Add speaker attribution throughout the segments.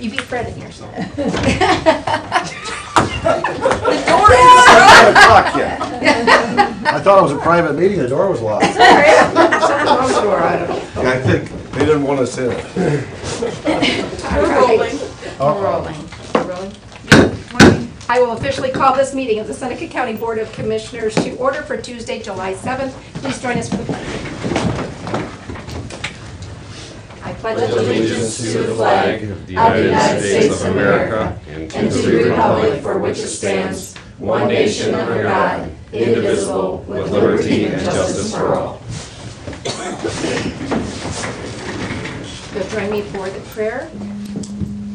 Speaker 1: You beat Fred in here, so.
Speaker 2: The door is
Speaker 3: Locked yet. I thought it was a private meeting, the door was locked.
Speaker 4: I think they didn't want us in it.
Speaker 2: We're rolling.
Speaker 1: We're rolling. We're rolling. I will officially call this meeting of the Seneca County Board of Commissioners to order for Tuesday, July 7th. Please join us for the pledge. I pledge
Speaker 5: Allegiance to the flag of the United States of America and to the republic for which it stands, one nation under God, indivisible, with liberty and justice for all.
Speaker 1: You'll join me for the prayer.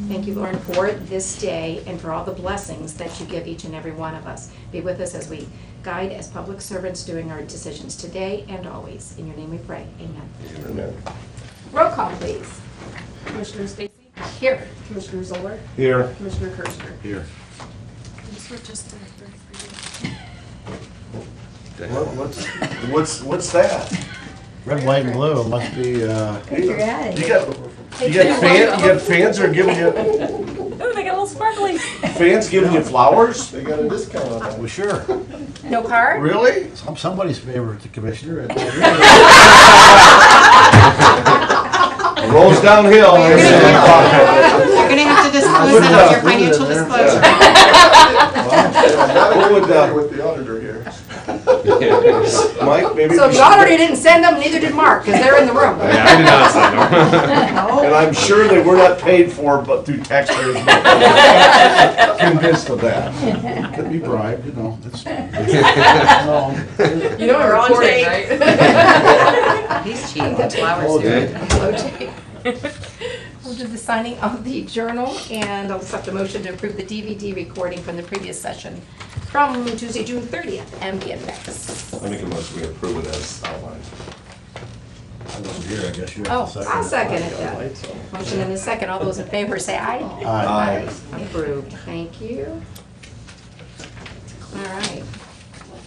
Speaker 1: Thank you, Lauren, for this day and for all the blessings that you give each and every one of us. Be with us as we guide as public servants doing our decisions today and always. In your name we pray. Amen.
Speaker 4: Amen.
Speaker 1: Roll call, please.
Speaker 2: Commissioner Stacy?
Speaker 1: Here.
Speaker 2: Commissioner Zoller?
Speaker 4: Here.
Speaker 2: Commissioner Kirchner?
Speaker 3: Here.
Speaker 2: These were just there for
Speaker 4: What's that?
Speaker 3: Red, white, and blue, must be,
Speaker 4: You got fans that are giving you,
Speaker 2: Oh, they got a little sparkly.
Speaker 4: fans giving you flowers?
Speaker 6: They got a discount on that.
Speaker 3: well, sure.
Speaker 1: No card?
Speaker 4: Really?
Speaker 3: Somebody's favorite, the commissioner.
Speaker 4: Rolls downhill.
Speaker 2: You're gonna have to disclose that on your financial disclosure.
Speaker 4: What would,
Speaker 6: With the auditor here.
Speaker 4: Mike, maybe
Speaker 1: So
Speaker 4: we
Speaker 1: the
Speaker 4: should-
Speaker 1: auditor didn't send them, neither did Mark, because they're in the room.
Speaker 5: Yeah, I did not sign them.
Speaker 4: And I'm sure they were not paid for, but through taxpayers' money. Convinced of that.
Speaker 3: Could be bribed, you know, it's. No.
Speaker 2: You know we're on tape, right?
Speaker 7: He's cheap, the flowers here.
Speaker 1: Okay. We'll do the signing of the journal, and I'll accept a motion to approve the DVD recording from the previous session from Tuesday, June 30th, Ambient Mix.
Speaker 4: I make a motion we approve it as outlined.
Speaker 3: I wasn't here, I guess you
Speaker 1: Oh,
Speaker 3: have to second.
Speaker 1: I'll second it then. Motion in a second. All those in favor say aye.
Speaker 3: Aye.
Speaker 1: Approved. Thank you. All right.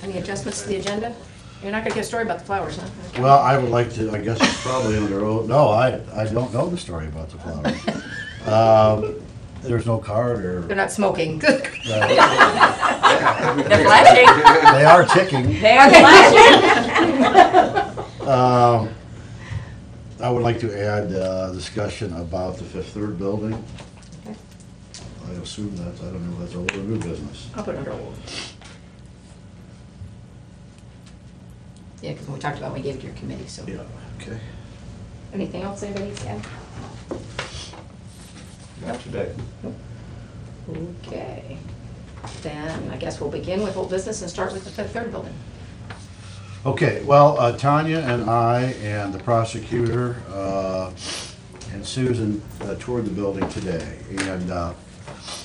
Speaker 1: Any adjustments to the agenda? You're not gonna get a story about the flowers, huh?
Speaker 3: Well, I would like to, I guess it's probably under oath. No, I don't know the story about the flowers. There's no card or.
Speaker 1: They're not smoking.
Speaker 2: They're flashing.
Speaker 3: They are ticking.
Speaker 2: They are flashing.
Speaker 3: I would like to add discussion about the Fifth Third building. I assume that's, I don't know, that's old or new business.
Speaker 1: I'll put it under old. Yeah, because when we talked about it, we gave it to your committee, so.
Speaker 3: Yeah, okay.
Speaker 1: Anything else anybody needs to add?
Speaker 4: Not today.
Speaker 1: Okay. Then I guess we'll begin with old business and start with the Fifth Third building.
Speaker 3: Okay, well, Tanya and I and the prosecutor and Susan toured the building today, and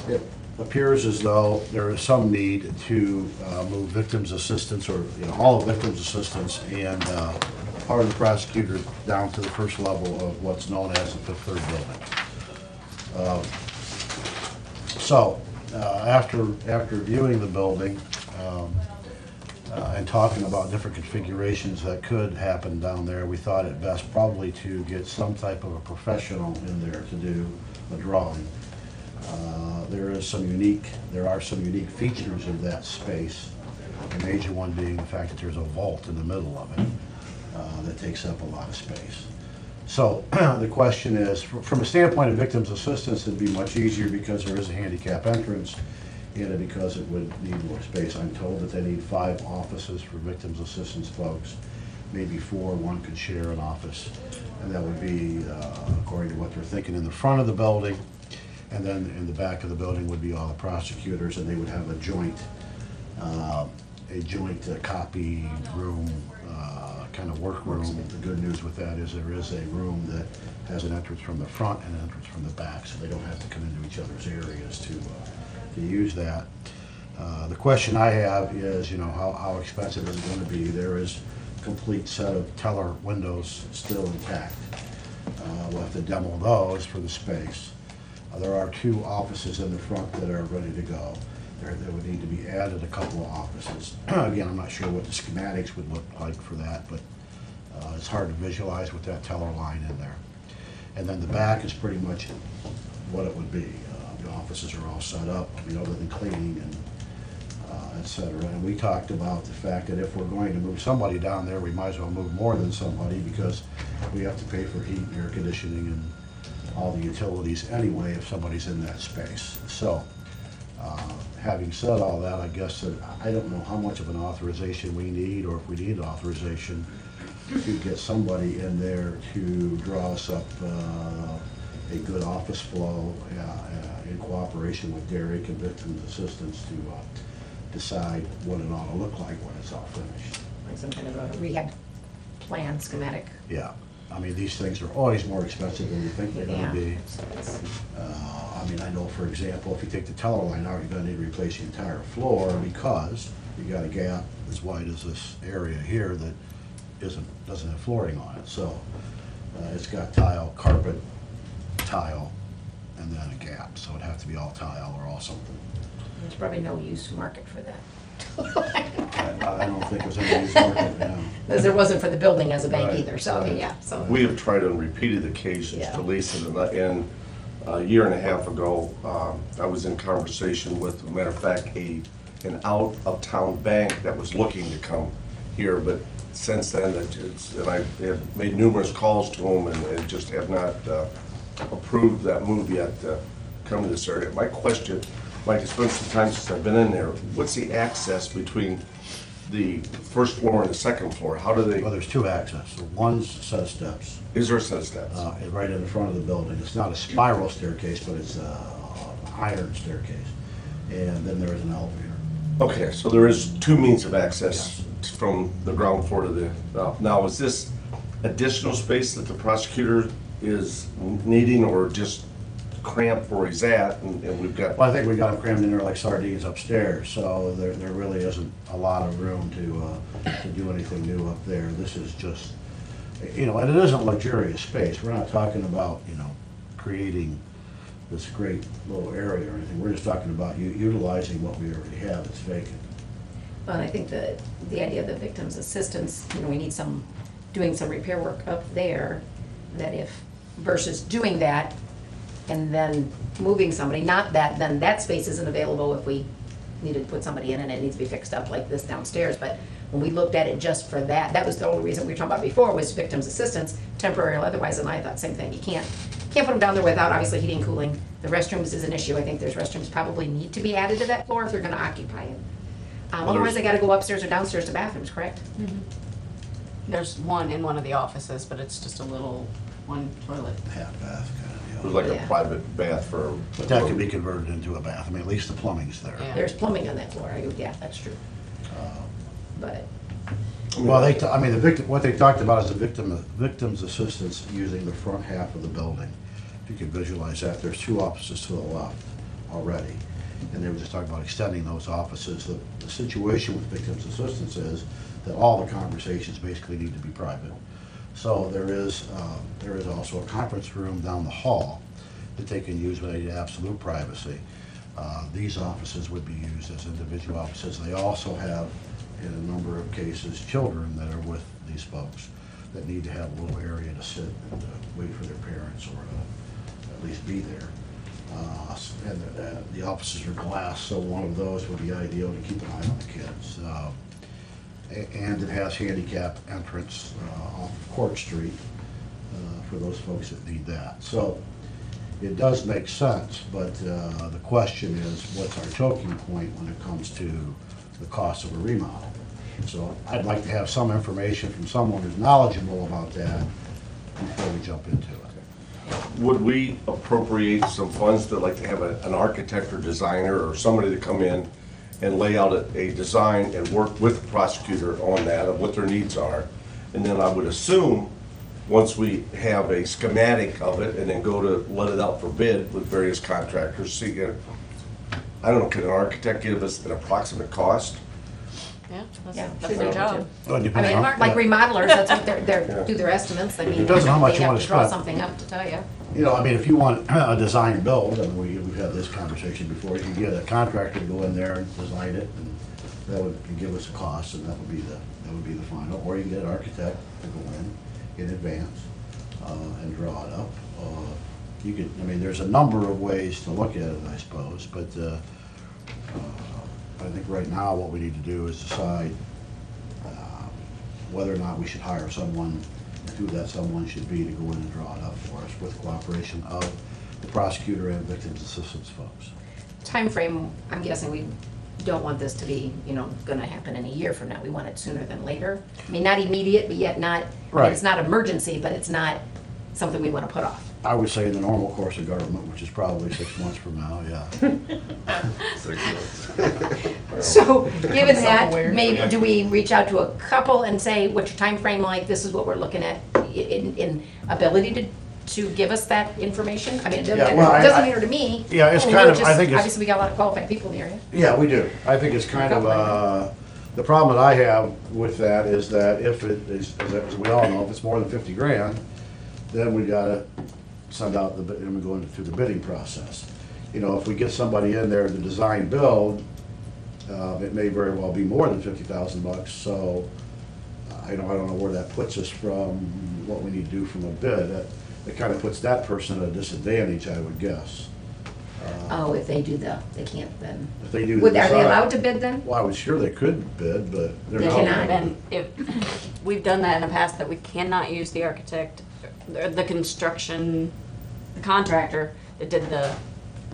Speaker 3: it appears as though there is some need to move victims' assistance, or all of victims' assistance, and part of the prosecutor down to the first level of what's known as the Fifth Third building. So, after viewing the building and talking about different configurations that could happen down there, we thought it best probably to get some type of a professional in there to do a drawing. There are some unique features of that space. The major one being the fact that there's a vault in the middle of it that takes up a lot of space. So the question is, from a standpoint of victims' assistance, it'd be much easier because there is a handicap entrance and because it would need more space. I'm told that they need 5 offices for victims' assistance folks, maybe 4, one could share an office. And that would be, according to what they're thinking, in the front of the building, and then in the back of the building would be all the prosecutors, and they would have a joint copy room, kind of work room. The good news with that is there is a room that has an entrance from the front and an entrance from the back, so they don't have to come into each other's areas to use that. The question I have is, how expensive is it going to be? There is a complete set of teller windows still intact. We'll have to demo those for the space. There are 2 offices in the front that are ready to go. There would need to be added a couple of offices. Again, I'm not sure what the schematics would look like for that, but it's hard to visualize with that teller line in there. And then the back is pretty much what it would be. The offices are all set up, I mean, other than cleaning and et cetera. And we talked about the fact that if we're going to move somebody down there, we might as well move more than somebody, because we have to pay for heat and air conditioning and all the utilities anyway if somebody's in that space. So, having said all that, I guess that I don't know how much of an authorization we need, or if we need authorization to get somebody in there to draw us up a good office flow in cooperation with Derek and Victim's Assistance to decide what it ought to look like when it's all finished.
Speaker 1: Like some kind of a rehab plan schematic.
Speaker 3: Yeah, I mean, these things are always more expensive than you think they're
Speaker 1: Yeah.
Speaker 3: gonna be. I mean, I know, for example, if you take the teller line out, you're gonna need to replace the entire floor, because you got a gap as wide as this area here that doesn't have flooring on it. So, it's got tile, carpet, tile, and then a gap, so it'd have to be all tile or all something.
Speaker 1: There's probably no used market for that.
Speaker 3: I don't think there's any use market now.
Speaker 1: As there wasn't for the building as a bank
Speaker 4: Right,
Speaker 1: either, so, I mean,
Speaker 3: right.
Speaker 1: yeah, so.
Speaker 4: We have tried on repeated occasions
Speaker 1: Yeah.
Speaker 4: to lease it, and a year and a half ago, I was in conversation with, as a matter of fact, an out-of-town bank that was looking to come here, but since then, and I have made numerous calls to them and just have not approved that move yet to come to this area. My question, Mike, it's been some time since I've been in there, what's the access between the first floor and the second floor? How do they,
Speaker 3: Well, there's two access. One's a set of steps,
Speaker 4: is there a set of steps?
Speaker 3: right in the front of the building. It's not a spiral staircase, but it's an iron staircase. And then there is an elevator.
Speaker 4: Okay, so there is two means of access from the ground floor to the, now, is this additional space that the prosecutor is needing, or just cramped where he's at, and we've got,
Speaker 3: Well, I think we got them crammed in there like sardines upstairs, so there really isn't a lot of room to do anything new up there. This is just, you know, and it isn't luxurious space. We're not talking about, you know, creating this great little area or anything. We're just talking about utilizing what we already have that's vacant.
Speaker 1: Well, I think the idea of the victim's assistance, you know, we need doing some repair work up there, that if, versus doing that and then moving somebody, not that, then that space isn't available if we needed to put somebody in and it needs to be fixed up like this downstairs. But when we looked at it just for that, that was the only reason we were talking about before, was victim's assistance, temporary or otherwise, and I thought same thing. You can't put them down there without obviously heating and cooling. The restrooms is an issue. I think there's restrooms probably need to be added to that floor if they're gonna occupy it. Otherwise, they gotta go upstairs or downstairs to bathrooms, correct?
Speaker 2: There's one in one of the offices, but it's just a little one toilet.
Speaker 3: Half bath kind of
Speaker 4: there's
Speaker 3: deal.
Speaker 4: like a
Speaker 1: Yeah.
Speaker 4: private bath for.
Speaker 3: But that can be converted into a bath. I mean, at least the plumbing's there.
Speaker 2: Yeah.
Speaker 1: There's plumbing on that floor, yeah, that's true. But,
Speaker 3: Well, I mean, the victim, what they talked about is the victim's assistance using the front half of the building. If you can visualize that, there's two offices to the left already. And they were just talking about extending those offices. The situation with victim's assistance is that all the conversations basically need to be private. So there is also a conference room down the hall that they can use when they need absolute privacy. These offices would be used as individual offices. They also have, in a number of cases, children that are with these folks that need to have a little area to sit and wait for their parents, or to at least be there. And the offices are glass, so one of those would be ideal to keep an eye on the kids. And it has handicap entrance off of Court Street for those folks that need that. So it does make sense, but the question is, what's our choking point when it comes to the cost of a remodel? So I'd like to have some information from someone who's knowledgeable about that before we jump into it.
Speaker 4: Would we appropriate some funds to, like, to have an architect or designer or somebody to come in and lay out a design and work with the prosecutor on that, of what their needs are? And then I would assume, once we have a schematic of it, and then go to let it out for bid with various contractors, see, I don't know, can an architect give us an approximate cost?
Speaker 2: Yeah,
Speaker 1: yeah,
Speaker 2: that's
Speaker 1: should
Speaker 2: their
Speaker 1: be
Speaker 2: job.
Speaker 1: able
Speaker 3: Well, it
Speaker 1: to. I
Speaker 3: depends
Speaker 1: mean,
Speaker 3: on-
Speaker 1: like remodelers, that's what do their estimates, I mean.
Speaker 3: Depends on how much you
Speaker 1: they
Speaker 3: wanna
Speaker 1: have to draw
Speaker 3: spend.
Speaker 1: something up to tell you.
Speaker 3: You know, I mean, if you want a design build, and we've had this conversation before, you can get a contractor to go in there and design it, and that would give us a cost, and that would be the final. Or you can get an architect to go in advance and draw it up. you could, I mean, there's a number of ways to look at it, I suppose, but I think right now what we need to do is decide whether or not we should hire someone, and who that someone should be to go in and draw it up for us with cooperation of the prosecutor and victims assistance folks.
Speaker 1: Time frame. I'm guessing we don't want this to be, gonna happen in a year from now. We want it sooner than later. I mean, not immediate, but yet not, I mean,
Speaker 3: Right.
Speaker 1: it's not emergency, but it's not something we wanna put off.
Speaker 3: I would say in the normal course of government, which is probably 6 months from now, yeah.
Speaker 5: 6 months.
Speaker 1: So, given that,
Speaker 2: Self-aware.
Speaker 1: maybe, do we reach out to a couple and say, what's your time frame like? This is what we're looking at in ability to give us that information? I mean, it doesn't
Speaker 3: Yeah,
Speaker 1: matter,
Speaker 3: well,
Speaker 1: it doesn't
Speaker 3: I-
Speaker 1: matter to me.
Speaker 3: Yeah, it's
Speaker 1: We're
Speaker 3: kind of-
Speaker 1: just-
Speaker 3: I think it's-
Speaker 1: Obviously, we got a lot of qualified people in the area.
Speaker 3: Yeah, we do. I think it's kind of, the problem that I have with that is that if it is, as we all know, if it's more than 50 grand, then we gotta send out and we go through the bidding process. If we get somebody in there to design build, it may very well be more than $50,000, so I don't know where that puts us from what we need to do from a bid. It kind of puts that person at a disadvantage, I would guess.
Speaker 1: Oh, if they can't then.
Speaker 3: If they do the
Speaker 1: Are they
Speaker 3: design-
Speaker 1: allowed to bid then?
Speaker 3: Well, I was sure they could bid, but they're
Speaker 1: They
Speaker 3: not.
Speaker 1: cannot.
Speaker 2: And if, we've done that in the past, that we cannot use the architect, or the construction, the contractor that did the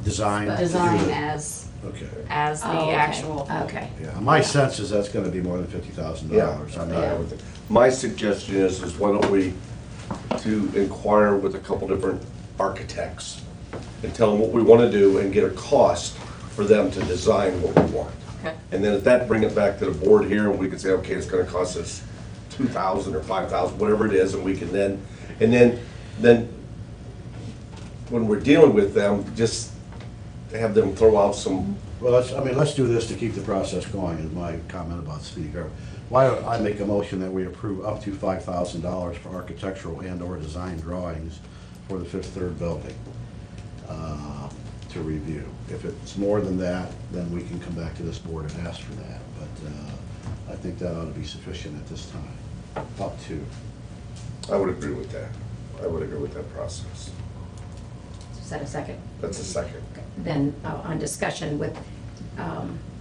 Speaker 3: Design.
Speaker 2: design as
Speaker 3: Okay.
Speaker 2: the
Speaker 1: Oh, okay.
Speaker 2: actual.
Speaker 1: Okay.
Speaker 3: Yeah, my sense is that's gonna be more than $50,000.
Speaker 4: Yeah,
Speaker 3: I'm
Speaker 4: I
Speaker 3: not-
Speaker 4: would think. My suggestion is why don't we to inquire with a couple different architects and tell them what we want to do and get a cost for them to design what we want.
Speaker 2: Okay.
Speaker 4: And then at that, bring it back to the board here, and we can say, okay, it's gonna cost us 2,000 or 5,000, whatever it is, and we can then when we're dealing with them, just have them throw out some,
Speaker 3: Well, let's do this to keep the process going, is my comment about speedy government. Why don't I make a motion that we approve up to $5,000 for architectural and/or design drawings for the Fifth Third building to review. If it's more than that, then we can come back to this board and ask for that, but I think that ought to be sufficient at this time, up to.
Speaker 4: I would agree with that. I would agree with that process.
Speaker 1: Is that a second?
Speaker 4: That's a second.
Speaker 1: Then on discussion with,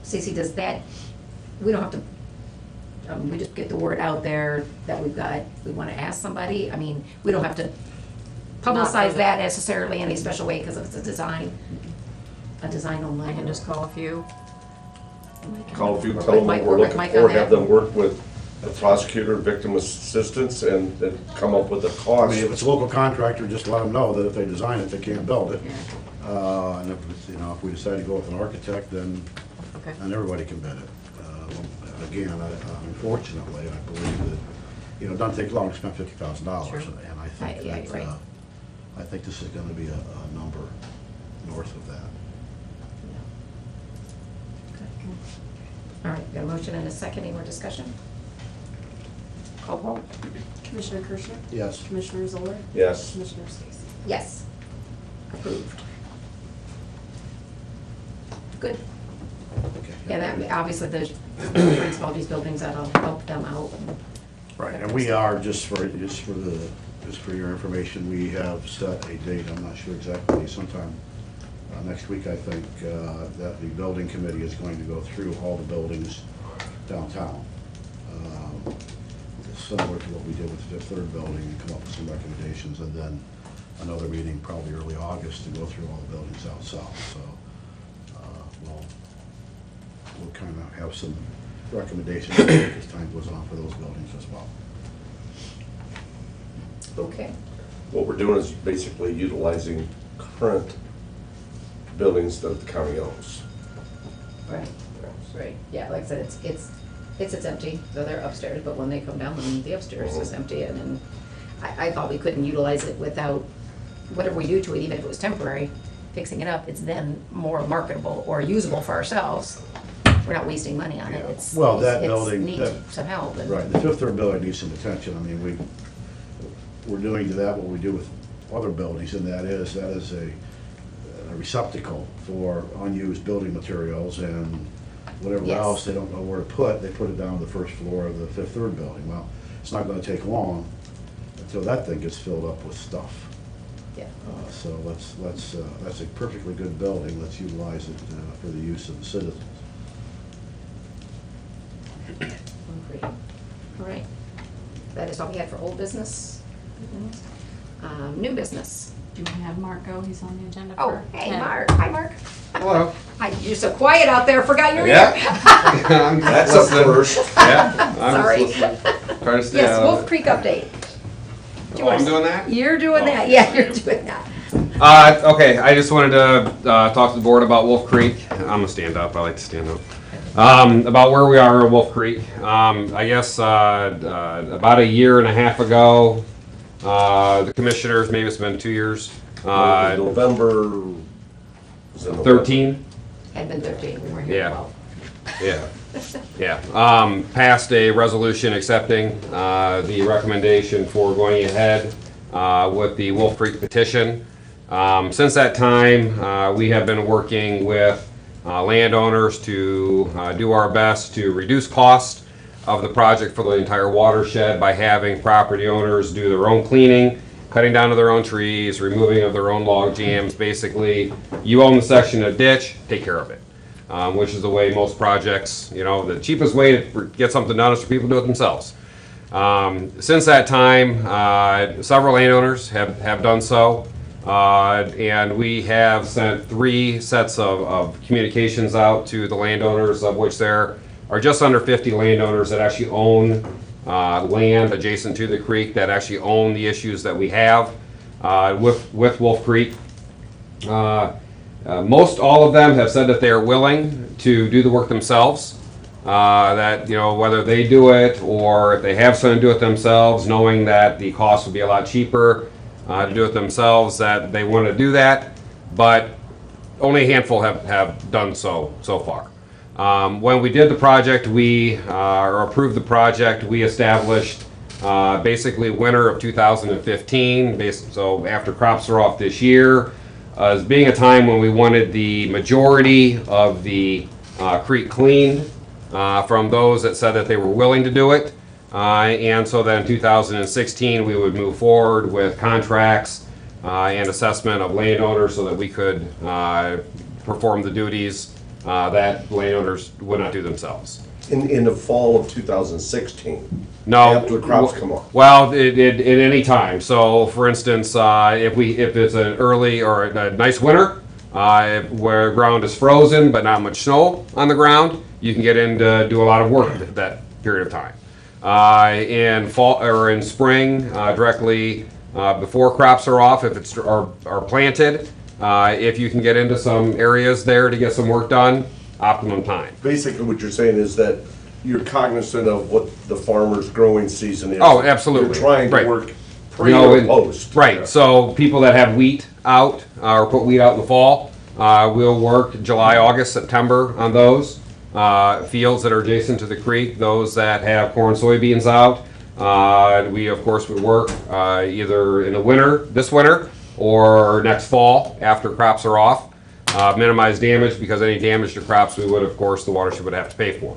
Speaker 1: Cece, does that, we don't have to, we just get the word out there that we want to ask somebody? I mean, we don't have to publicize that necessarily in any special way because it's a design only.
Speaker 2: I can just call a few.
Speaker 4: Call a few,
Speaker 1: Work
Speaker 4: tell them
Speaker 1: with
Speaker 4: what
Speaker 1: Mike-
Speaker 4: we're
Speaker 1: work with
Speaker 4: looking
Speaker 1: Mike
Speaker 4: for,
Speaker 1: on
Speaker 4: have
Speaker 1: that.
Speaker 4: them work with the prosecutor, victim assistance, and then come up with a
Speaker 3: I
Speaker 4: cost.
Speaker 3: mean, if it's a local contractor, just let them know that if they design it, they can't build it. And if, if we decide to go with an architect, then
Speaker 2: Okay.
Speaker 3: everybody can bid it. Again, unfortunately, I believe that, it doesn't take long to spend $50,000.
Speaker 2: Sure.
Speaker 3: And I think
Speaker 1: Yeah,
Speaker 3: that,
Speaker 1: you're right.
Speaker 3: I think this is gonna be a number north of that.
Speaker 1: All right, got a motion and a second, any more discussion? Call vote?
Speaker 8: Commissioner Kirschner?
Speaker 3: Yes.
Speaker 8: Commissioner Zoller?
Speaker 4: Yes.
Speaker 8: Commissioner Stacy?
Speaker 1: Yes. Approved. Good.
Speaker 3: Okay.
Speaker 1: Yeah, that, obviously, the difference of all these buildings, that'll help them out.
Speaker 3: Right, and we are, just for your information, we have set a date, I'm not sure exactly, sometime next week, I think, that the building committee is going to go through all the buildings downtown. Similar to what we did with the Fifth Third building, and come up with some recommendations, and then another meeting probably early August to go through all the buildings out south, so we'll kind of have some recommendations as time goes on for those buildings as well.
Speaker 1: Okay.
Speaker 4: What we're doing is basically utilizing current buildings that the county owns.
Speaker 1: Right, right. Yeah, like I said, it's empty, so they're upstairs, but when they come down, then the upstairs is empty, and then I thought we couldn't utilize it without, whatever we do to it, even if it was temporary, fixing it up, it's then more marketable or usable for ourselves. We're not wasting money on it.
Speaker 3: Yeah.
Speaker 1: It's,
Speaker 3: Well, that
Speaker 1: it's
Speaker 3: building-
Speaker 1: neat
Speaker 3: that-
Speaker 1: some help. and-
Speaker 3: Right, the Fifth Third building needs some attention. I mean, we're doing to that what we do with other buildings, and that is a receptacle for unused building materials and whatever
Speaker 1: Yes.
Speaker 3: else they don't know where to put, they put it down on the first floor of the Fifth Third building. Well, it's not gonna take long until that thing gets filled up with stuff.
Speaker 1: Yeah.
Speaker 3: So that's a perfectly good building. Let's utilize it for the use of the citizens.
Speaker 1: Great. All right. That is all we had for old business. New business.
Speaker 2: Do we have Mark go? He's on the agenda for.
Speaker 1: Oh, hey,
Speaker 2: 10.
Speaker 1: Mark. Hi, Mark.
Speaker 5: Hello.
Speaker 1: Hi, you're so quiet out there. Forgot you were
Speaker 5: Yeah.
Speaker 1: here.
Speaker 4: That's a first.
Speaker 5: Yeah.
Speaker 1: Sorry.
Speaker 5: Trying to stay
Speaker 1: Yes,
Speaker 5: out
Speaker 1: Wolf
Speaker 5: of it.
Speaker 1: Creek update.
Speaker 5: Oh, I'm doing that?
Speaker 1: You're doing that. Yeah, you're doing that.
Speaker 5: Okay, I just wanted to talk to the board about Wolf Creek. I'm gonna stand up. I like to stand up. About where we are in Wolf Creek. I guess about a year and a half ago, the commissioners, maybe it's been 2 years,
Speaker 4: November. Was it November?
Speaker 5: 13.
Speaker 1: Had been 13. We weren't here
Speaker 5: Yeah.
Speaker 1: 12.
Speaker 5: Yeah. Yeah. Passed a resolution accepting the recommendation for going ahead with the Wolf Creek petition. Since that time, we have been working with landowners to do our best to reduce cost of the project for the entire watershed by having property owners do their own cleaning, cutting down of their own trees, removing of their own log jams. Basically, you own the section of ditch, take care of it. Which is the way most projects, the cheapest way to get something done is for people to do it themselves. Since that time, several landowners have done so, and we have sent 3 sets of communications out to the landowners, of which there are just under 50 landowners that actually own land adjacent to the creek, that actually own the issues that we have with Wolf Creek. Most all of them have said that they are willing to do the work themselves. That whether they do it or if they have someone do it themselves, knowing that the cost would be a lot cheaper to do it themselves, that they want to do that. But only a handful have done so far. When we did the project, or approved the project, we established basically winter of 2015. So after crops are off this year. As being a time when we wanted the majority of the creek cleaned from those that said that they were willing to do it. And so then in 2016, we would move forward with contracts and assessment of landowners so that we could perform the duties that landowners would not do themselves.
Speaker 4: In the fall of 2016.
Speaker 5: No.
Speaker 4: After the crops come off.
Speaker 5: Well, at any time. So, for instance, if it's an early or a nice winter, where ground is frozen but not much snow on the ground, you can get in to do a lot of work that period of time. In fall or in spring, directly before crops are off, if it's are planted, if you can get into some areas there to get some work done, optimum time.
Speaker 4: Basically, what you're saying is that you're cognizant of what the farmer's growing season is.
Speaker 5: Oh, absolutely.
Speaker 4: You're trying to
Speaker 5: Right.
Speaker 4: work pre or post.
Speaker 5: Right, so people that have wheat out, or put wheat out in the fall, we'll work July, August, September on those. Fields that are adjacent to the creek, those that have corn, soybeans out, we of course would work either in the winter, this winter, or next fall after crops are off. Minimize damage, because any damage to crops we would, of course, the watershed would have to pay for.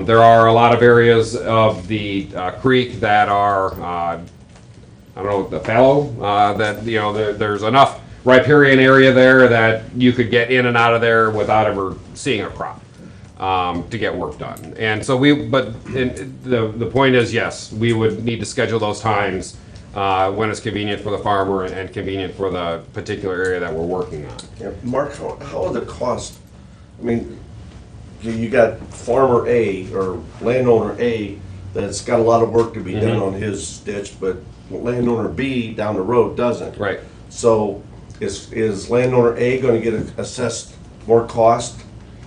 Speaker 5: There are a lot of areas of the creek that are, I don't know, the fallow, that, there's enough riparian area there that you could get in and out of there without ever seeing a crop to get work done. And so the point is, yes, we would need to schedule those times when it's convenient for the farmer and convenient for the particular area that we're working on.
Speaker 4: Yeah. Mark, how are the costs? I mean, you got farmer A or landowner A that's got a lot of work to be done on his ditch, but landowner B down the road doesn't.
Speaker 5: Right.
Speaker 4: So is landowner A going to get assessed more cost?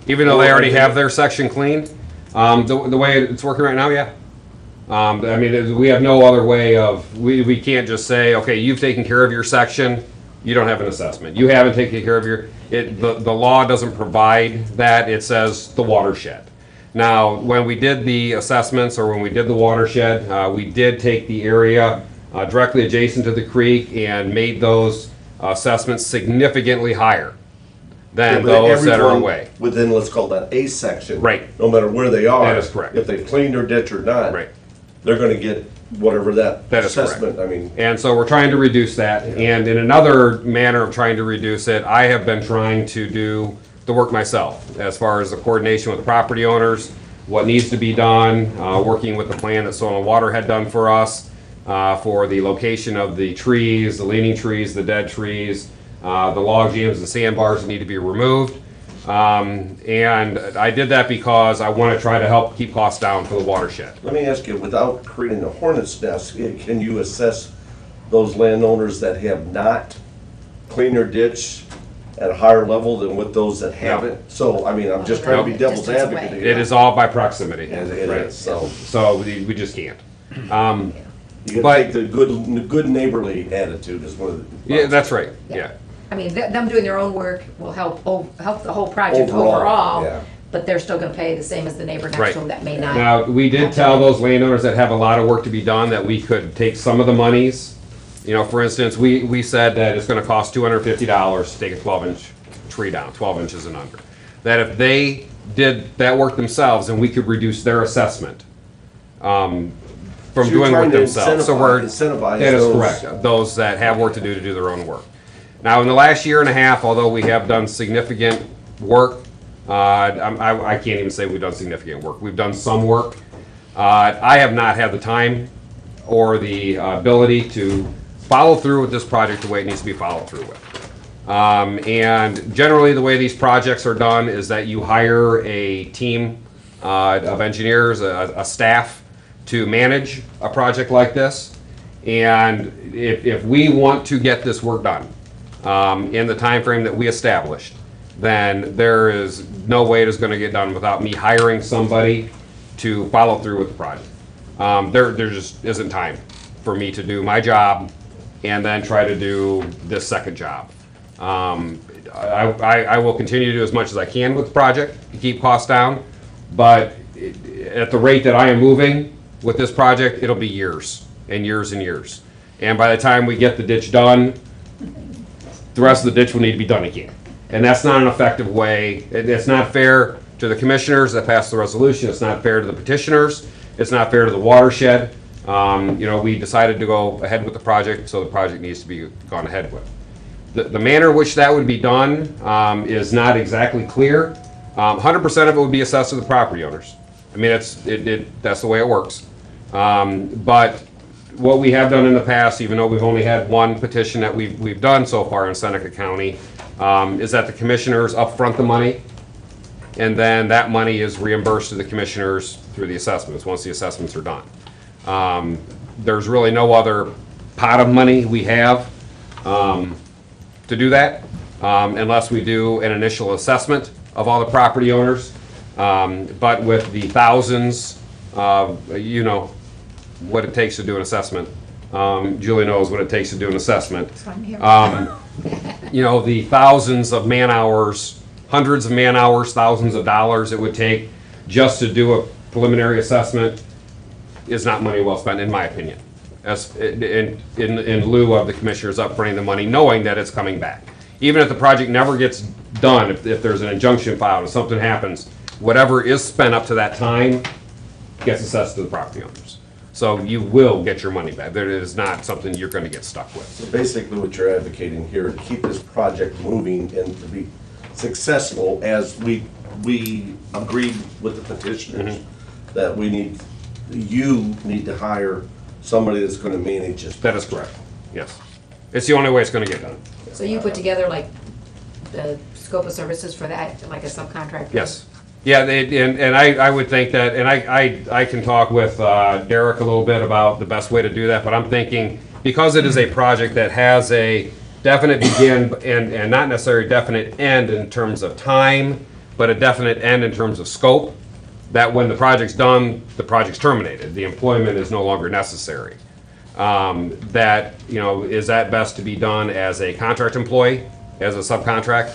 Speaker 5: Even though they already have their section cleaned, the way it's working right now, yeah. I mean, we have no other way of, we can't just say, okay, you've taken care of your section, you don't have an assessment. You haven't taken care of the law doesn't provide that, it says the watershed. Now, when we did the assessments, or when we did the watershed, we did take the area directly adjacent to the creek and made those assessments significantly higher than those that are away.
Speaker 4: Within, let's call that A section.
Speaker 5: Right.
Speaker 4: No matter where they are.
Speaker 5: That is correct.
Speaker 4: If they've cleaned their ditch or not.
Speaker 5: Right.
Speaker 4: they're gonna get whatever that
Speaker 5: That is correct.
Speaker 4: assessment, I mean,
Speaker 5: And so we're trying to reduce that. And in another manner of trying to reduce it, I have been trying to do the work myself as far as the coordination with the property owners, what needs to be done, working with the plan that Soil and Water had done for us, for the location of the trees, the leaning trees, the dead trees, the log jams, the sandbars that need to be removed. And I did that because I want to try to help keep costs down for the watershed.
Speaker 4: let me ask you, without creating a hornet's nest, can you assess those landowners that have not cleaned their ditch at a higher level than with those that haven't? So, I mean, I'm just trying to be devil's
Speaker 1: Distance
Speaker 4: advocate
Speaker 1: away.
Speaker 4: here.
Speaker 5: It is all by proximity.
Speaker 4: And it
Speaker 5: Right.
Speaker 4: is, so,
Speaker 5: So we just can't.
Speaker 4: you
Speaker 5: But-
Speaker 4: gotta take the good neighborly attitude is one of the.
Speaker 5: Yeah, that's right, yeah.
Speaker 1: I mean, them doing their own work will help the whole project
Speaker 4: Overall,
Speaker 1: overall,
Speaker 4: yeah.
Speaker 1: but they're still gonna pay the same as the neighbor next
Speaker 5: Right.
Speaker 1: to them that may not.
Speaker 5: Now, we did tell those landowners that have a lot of work to be done that we could take some of the monies. You know, for instance, we said that it's gonna cost $250 to take a 12-inch tree down, 12 inches and under. That if they did that work themselves, then we could reduce their assessment from
Speaker 4: So you're
Speaker 5: doing
Speaker 4: trying
Speaker 5: work
Speaker 4: to
Speaker 5: themselves. So we're,
Speaker 4: incentivize
Speaker 5: that is
Speaker 4: those-
Speaker 5: correct, those that have work to do their own work. Now, in the last year and a half, although we have done significant work, I can't even say we've done significant work. We've done some work. I have not had the time or the ability to follow through with this project the way it needs to be followed through with. And generally, the way these projects are done is that you hire a team of engineers, a staff, to manage a project like this. And if we want to get this work done in the time frame that we established, then there is no way it is going to get done without me hiring somebody to follow through with the project. There just isn't time for me to do my job and then try to do this second job. I will continue to do as much as I can with the project to keep costs down, but at the rate that I am moving with this project, it'll be years and years and years. And by the time we get the ditch done, the rest of the ditch will need to be done again. And that's not an effective way. It's not fair to the commissioners that passed the resolution. It's not fair to the petitioners. It's not fair to the watershed. You know, we decided to go ahead with the project, so the project needs to be gone ahead with. The manner in which that would be done is not exactly clear. 100% of it would be assessed to the property owners. I mean, that's the way it works. But what we have done in the past, even though we've only had one petition that we've done so far in Seneca County, is that the commissioners upfront the money, and then that money is reimbursed to the commissioners through the assessments, once the assessments are done. There's really no other pot of money we have to do that, unless we do an initial assessment of all the property owners. But with the thousands, you know what it takes to do an assessment. Julie knows what it takes to do an assessment. You know, the thousands of man hours, hundreds of man hours, thousands of dollars it would take just to do a preliminary assessment is not money well spent, in my opinion. As in lieu of the commissioners upfronting the money, knowing that it's coming back. Even if the project never gets done, if there's an injunction filed, if something happens, whatever is spent up to that time gets assessed to the property owners. So you will get your money back. There is not something you're going to get stuck with.
Speaker 4: So basically what you're advocating here, to keep this project moving and to be successful, as we agreed with the petitioners, that you need to hire somebody that's gonna manage this.
Speaker 5: That is correct, yes. It's the only way it's going to get done.
Speaker 1: So you put together like the scope of services for that, like a subcontractor?
Speaker 5: Yes. Yeah, and I would think that, and I can talk with Derek a little bit about the best way to do that, but I'm thinking, because it is a project that has a definite begin and not necessarily definite end in terms of time, but a definite end in terms of scope, that when the project's done, the project's terminated. The employment is no longer necessary. That, you know, is that best to be done as a contract employee, as a subcontract,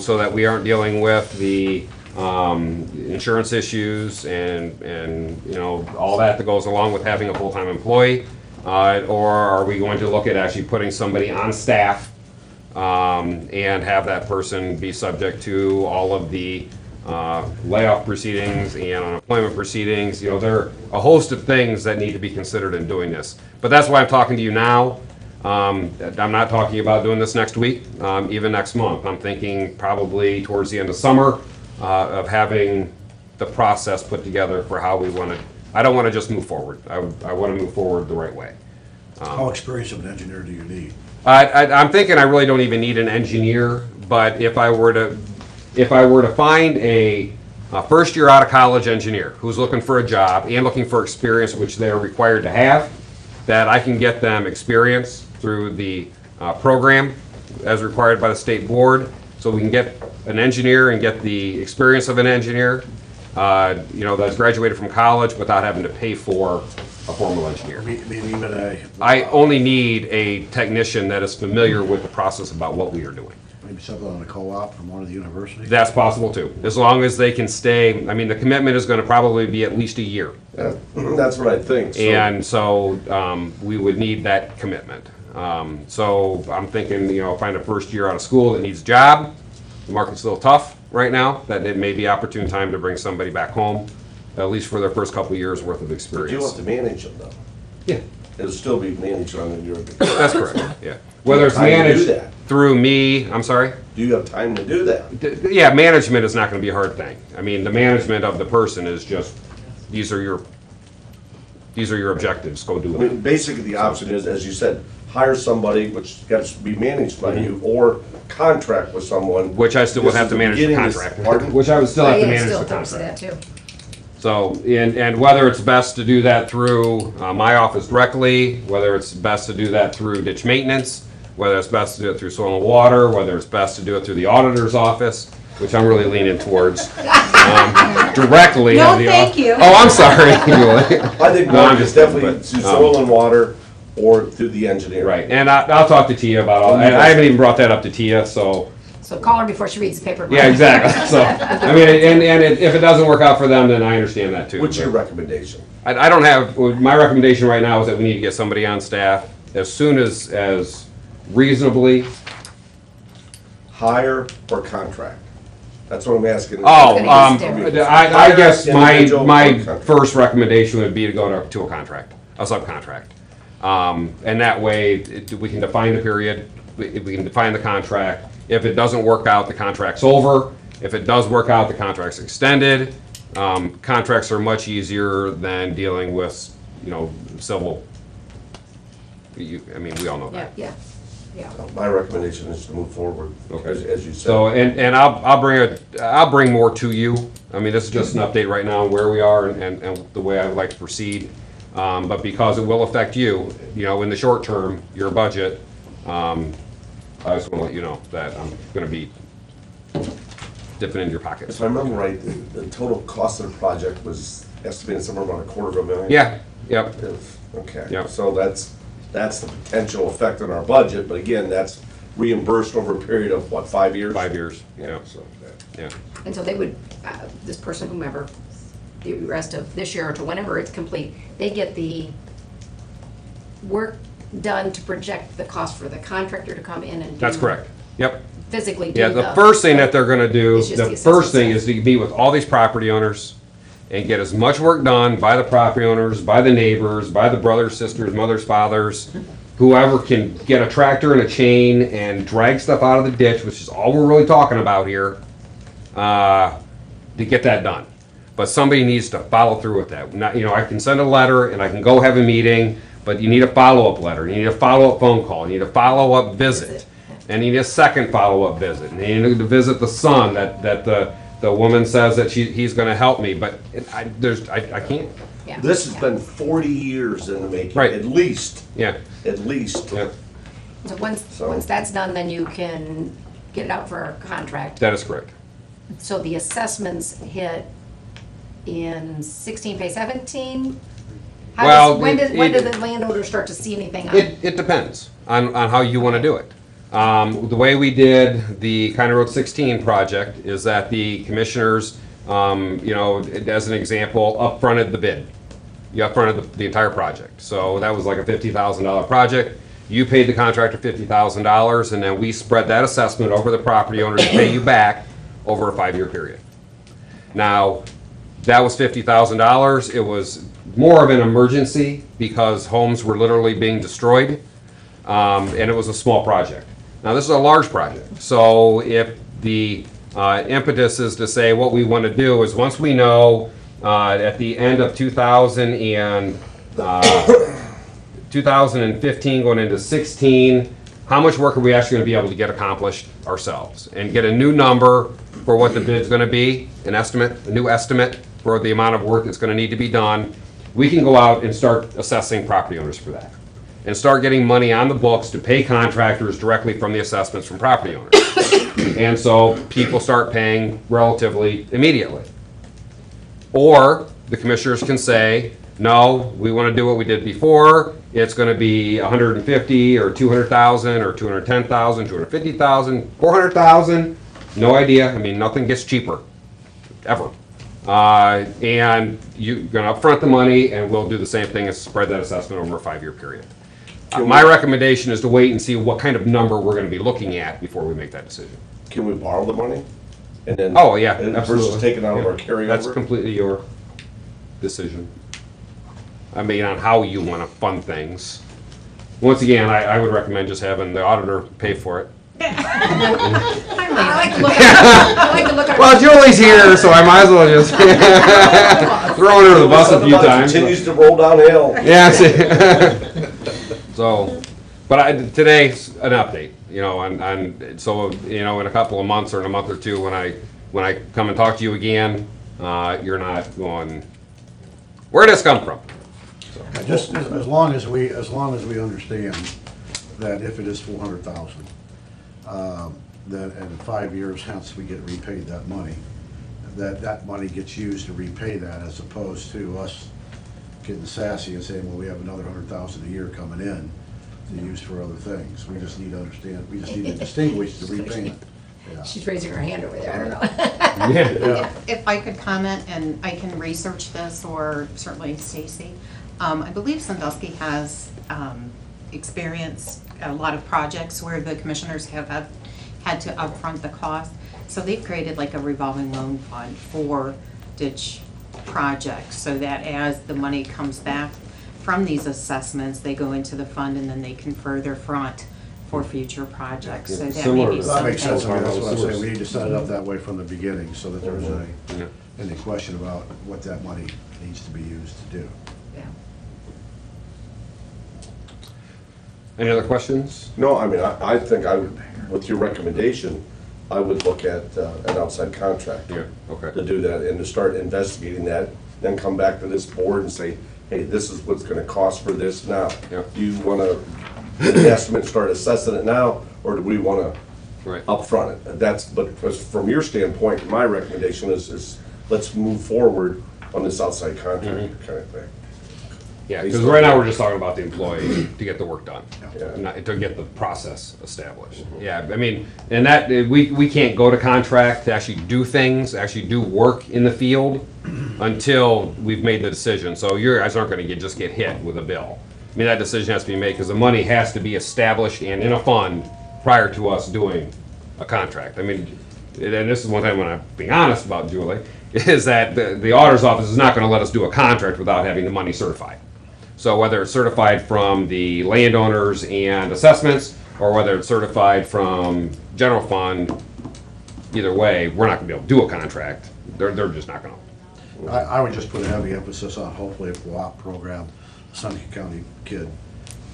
Speaker 5: so that we aren't dealing with the insurance issues and you know, all that goes along with having a full-time employee, or are we going to look at actually putting somebody on staff and have that person be subject to all of the layoff proceedings and unemployment proceedings. You know, there are a host of things that need to be considered in doing this. But that's why I'm talking to you now. I'm not talking about doing this next week, even next month. I'm thinking probably towards the end of summer of having the process put together for how we want to. I don't want to just move forward. I want to move forward the right way.
Speaker 3: How experienced of an engineer do you need?
Speaker 5: I'm thinking I really don't even need an engineer, but if I were to find a first year out of college engineer who's looking for a job and looking for experience, which they're required to have, that I can get them experience through the program as required by the state board, so we can get an engineer and get the experience of an engineer, you know, that's graduated from college without having to pay for a formal engineer.
Speaker 3: Maybe even
Speaker 5: I only need a technician that is familiar with the process about what we are doing.
Speaker 3: maybe something on a co-op from one of the universities?
Speaker 5: That's possible too, as long as they can stay. I mean, the commitment is going to probably be at least a year.
Speaker 4: That's what I think. So-
Speaker 5: And so we would need that commitment. So I'm thinking, you know, find a first year out of school that needs a job. The market's a little tough right now, that it may be opportune time to bring somebody back home, at least for their first couple of years worth of
Speaker 4: But you
Speaker 5: experience.
Speaker 4: have to manage them though.
Speaker 5: Yeah,
Speaker 4: It'll still be managed on your.
Speaker 5: that's correct, yeah. Whether it's
Speaker 4: How do you do
Speaker 5: managed
Speaker 4: that?
Speaker 5: through me, I'm sorry?
Speaker 4: Do you have time to do that?
Speaker 5: Yeah, management is not gonna be a hard thing. I mean, the management of the person is just, these are your objectives, go do
Speaker 4: I mean,
Speaker 5: it.
Speaker 4: basically the option is, as you said, hire somebody which got to be managed by you, or contract with someone.
Speaker 5: Which I still would
Speaker 4: This
Speaker 5: have
Speaker 4: is
Speaker 5: to
Speaker 4: the
Speaker 5: manage the
Speaker 4: beginning, this-
Speaker 5: contract,
Speaker 4: pardon?
Speaker 5: which I would still have to
Speaker 1: Yeah,
Speaker 5: manage
Speaker 1: still
Speaker 5: the
Speaker 1: thinks of
Speaker 5: contract.
Speaker 1: that too.
Speaker 5: So, and whether it's best to do that through my office directly, whether it's best to do that through ditch maintenance, whether it's best to do it through soil and water, whether it's best to do it through the auditor's office, which I'm really leaning towards, directly.
Speaker 1: No,
Speaker 5: have the
Speaker 1: thank you.
Speaker 5: Oh, I'm sorry.
Speaker 4: I think
Speaker 5: No, I'm
Speaker 4: one is
Speaker 5: just
Speaker 4: definitely
Speaker 5: kidding,
Speaker 4: through
Speaker 5: but,
Speaker 4: soil and water or through the engineer.
Speaker 5: Right, and I'll talk to Tia about all, I haven't even brought that up to Tia, so,
Speaker 1: So call her before she reads the paper.
Speaker 5: yeah, exactly. So, I mean, if it doesn't work out for them, then I understand that too.
Speaker 4: What's your
Speaker 5: but-
Speaker 4: recommendation?
Speaker 5: I don't have, my recommendation right now is that we need to get somebody on staff as soon as reasonably.
Speaker 4: Hire or contract? That's what I'm asking.
Speaker 5: Oh,
Speaker 1: gonna use different.
Speaker 5: I guess
Speaker 4: Individual
Speaker 5: my
Speaker 4: or contract?
Speaker 5: first recommendation would be to go to a contract, a subcontract. And that way, we can define the period, we can define the contract. If it doesn't work out, the contract's over. If it does work out, the contract's extended. Contracts are much easier than dealing with, civil. I mean, we all know
Speaker 1: Yeah,
Speaker 5: that.
Speaker 1: yeah, yeah.
Speaker 4: My recommendation is to move forward,
Speaker 5: Okay.
Speaker 4: as you said.
Speaker 5: So, and I'll bring more to you. I mean, this is just an update right now on where we are and the way I would like to proceed. But because it will affect you, in the short term, your budget, I just want to let you know that I'm going to be dipping into your pockets.
Speaker 4: If I remember right, the total cost of the project was estimated somewhere around $250,000.
Speaker 5: Yeah, yep,
Speaker 4: Okay.
Speaker 5: Yeah.
Speaker 4: So that's the potential effect on our budget, but again, that's reimbursed over a period of what, 5 years?
Speaker 5: 5 years, yeah,
Speaker 4: So,
Speaker 5: yeah.
Speaker 1: And so they would, this person, whomever, the rest of this year or to whenever it's complete, they get the work done to project the cost for the contractor to come in and do.
Speaker 5: That's correct, yep.
Speaker 1: Physically do
Speaker 5: Yeah, the first thing that they're gonna do,
Speaker 1: It's just
Speaker 5: the
Speaker 1: the
Speaker 5: first thing
Speaker 1: assessment.
Speaker 5: is to meet with all these property owners and get as much work done by the property owners, by the neighbors, by the brothers, sisters, mothers, fathers, whoever can get a tractor and a chain and drag stuff out of the ditch, which is all we're really talking about here, to get that done. But somebody needs to follow through with that. Not, I can send a letter and I can go have a meeting, but you need a follow-up letter, you need a follow-up phone call, you need a follow-up visit. And you need a second follow-up visit, and you need to visit the son that the woman says that he's gonna help me, but I can't,
Speaker 1: Yeah.
Speaker 4: this has
Speaker 1: Yeah.
Speaker 4: been 40 years in the making,
Speaker 5: Right.
Speaker 4: at least,
Speaker 5: yeah,
Speaker 4: at least.
Speaker 5: yeah,
Speaker 1: So once that's done, then you can get it out for a contract.
Speaker 5: that is correct.
Speaker 1: So the assessments hit in 16, pay 17?
Speaker 5: Well,
Speaker 1: When
Speaker 5: it-
Speaker 1: did the landowner start to see anything on?
Speaker 5: It depends on how you wanna do it. The way we did the County Road 16 project is that the commissioners, as an example, upfronted the bid. You upfronted the entire project. So that was like a $50,000 project. You paid the contractor $50,000, and then we spread that assessment over the property owner to pay you back over a 5-year period. Now, that was $50,000. It was more of an emergency because homes were literally being destroyed, and it was a small project. Now, this is a large project, so if the impetus is to say what we want to do is once we know at the end of 2015 going into 16, how much work are we actually going to be able to get accomplished ourselves and get a new number for what the bid's going to be, an estimate, a new estimate for the amount of work that's going to need to be done. We can go out and start assessing property owners for that and start getting money on the books to pay contractors directly from the assessments from property owners. And so people start paying relatively immediately. Or the commissioners can say, no, we want to do what we did before. It's going to be 150 or 200,000 or 210,000, 250,000, 400,000. No idea. I mean, nothing gets cheaper, ever. And you're going to upfront the money, and we'll do the same thing as spread that assessment over a 5-year period. My recommendation is to wait and see what kind of number we're going to be looking at before we make that decision.
Speaker 4: Can we borrow the money? And then
Speaker 5: Oh, yeah, absolutely.
Speaker 4: versus taking out of our
Speaker 5: Yeah.
Speaker 4: carryover?
Speaker 5: That's completely your decision. I mean, on how you want to fund things. Once again, I would recommend just having the auditor pay for it.
Speaker 1: I like to look at.
Speaker 5: Well, Julie's here, so I might as well just throw her under the bus a few times.
Speaker 4: Continues to roll downhill.
Speaker 5: Yeah, see. So, but today's an update, you know, and so, you know, in a couple of months or in a month or two, when I come and talk to you again, you're not going, where did this come from?
Speaker 3: Just as long as we understand that if it is 400,000, that in 5 years hence we get repaid that money, that money gets used to repay that, as opposed to us getting sassy and saying, well, we have another 100,000 a year coming in to use for other things. We just need to understand, we just need to distinguish the repayment. Yeah.
Speaker 1: She's raising her hand over there, I don't know.
Speaker 3: Yeah.
Speaker 7: If I could comment, and I can research this, or certainly Stacy, I believe Sandusky has experienced a lot of projects where the commissioners have had to upfront the cost. So they've created like a revolving loan fund for ditch projects, so that as the money comes back from these assessments, they go into the fund and then they can further front for future projects. So that may
Speaker 5: Similar
Speaker 7: be
Speaker 5: to-
Speaker 3: That makes sense. I
Speaker 7: something.
Speaker 3: mean, that's what I'm saying. We need to set it up that way from the beginning, so that there's
Speaker 5: Yeah.
Speaker 3: any question about what that money needs to be used to do.
Speaker 1: Yeah.
Speaker 5: Any other questions?
Speaker 4: No, I mean, I think I would, with your recommendation, I would look at an outside contractor
Speaker 5: Okay.
Speaker 4: to do that and to start investigating that, then come back to this board and say, hey, this is what's gonna cost for this now.
Speaker 5: Yeah.
Speaker 4: Do you wanna, the estimate, start assessing it now, or do we wanna
Speaker 5: Right.
Speaker 4: upfront it? That's, but from your standpoint, my recommendation is let's move forward on this outside contractor kind of thing.
Speaker 5: Yeah, because right now we're just talking about the employee to get the work done,
Speaker 4: Yeah.
Speaker 5: not to get the process established. Yeah, I mean, and that, we can't go to contract to actually do things, actually do work in the field until we've made the decision. So you guys aren't gonna just get hit with a bill. I mean, that decision has to be made because the money has to be established and in a fund prior to us doing a contract. I mean, and this is one time when I'm being honest about Julie, is that the auditor's office is not gonna let us do a contract without having the money certified. So whether it's certified from the landowners and assessments, or whether it's certified from general fund, either way, we're not gonna be able to do a contract. They're just not gonna.
Speaker 3: I would just put a heavy emphasis on hopefully a co-op program, a Seneca County kid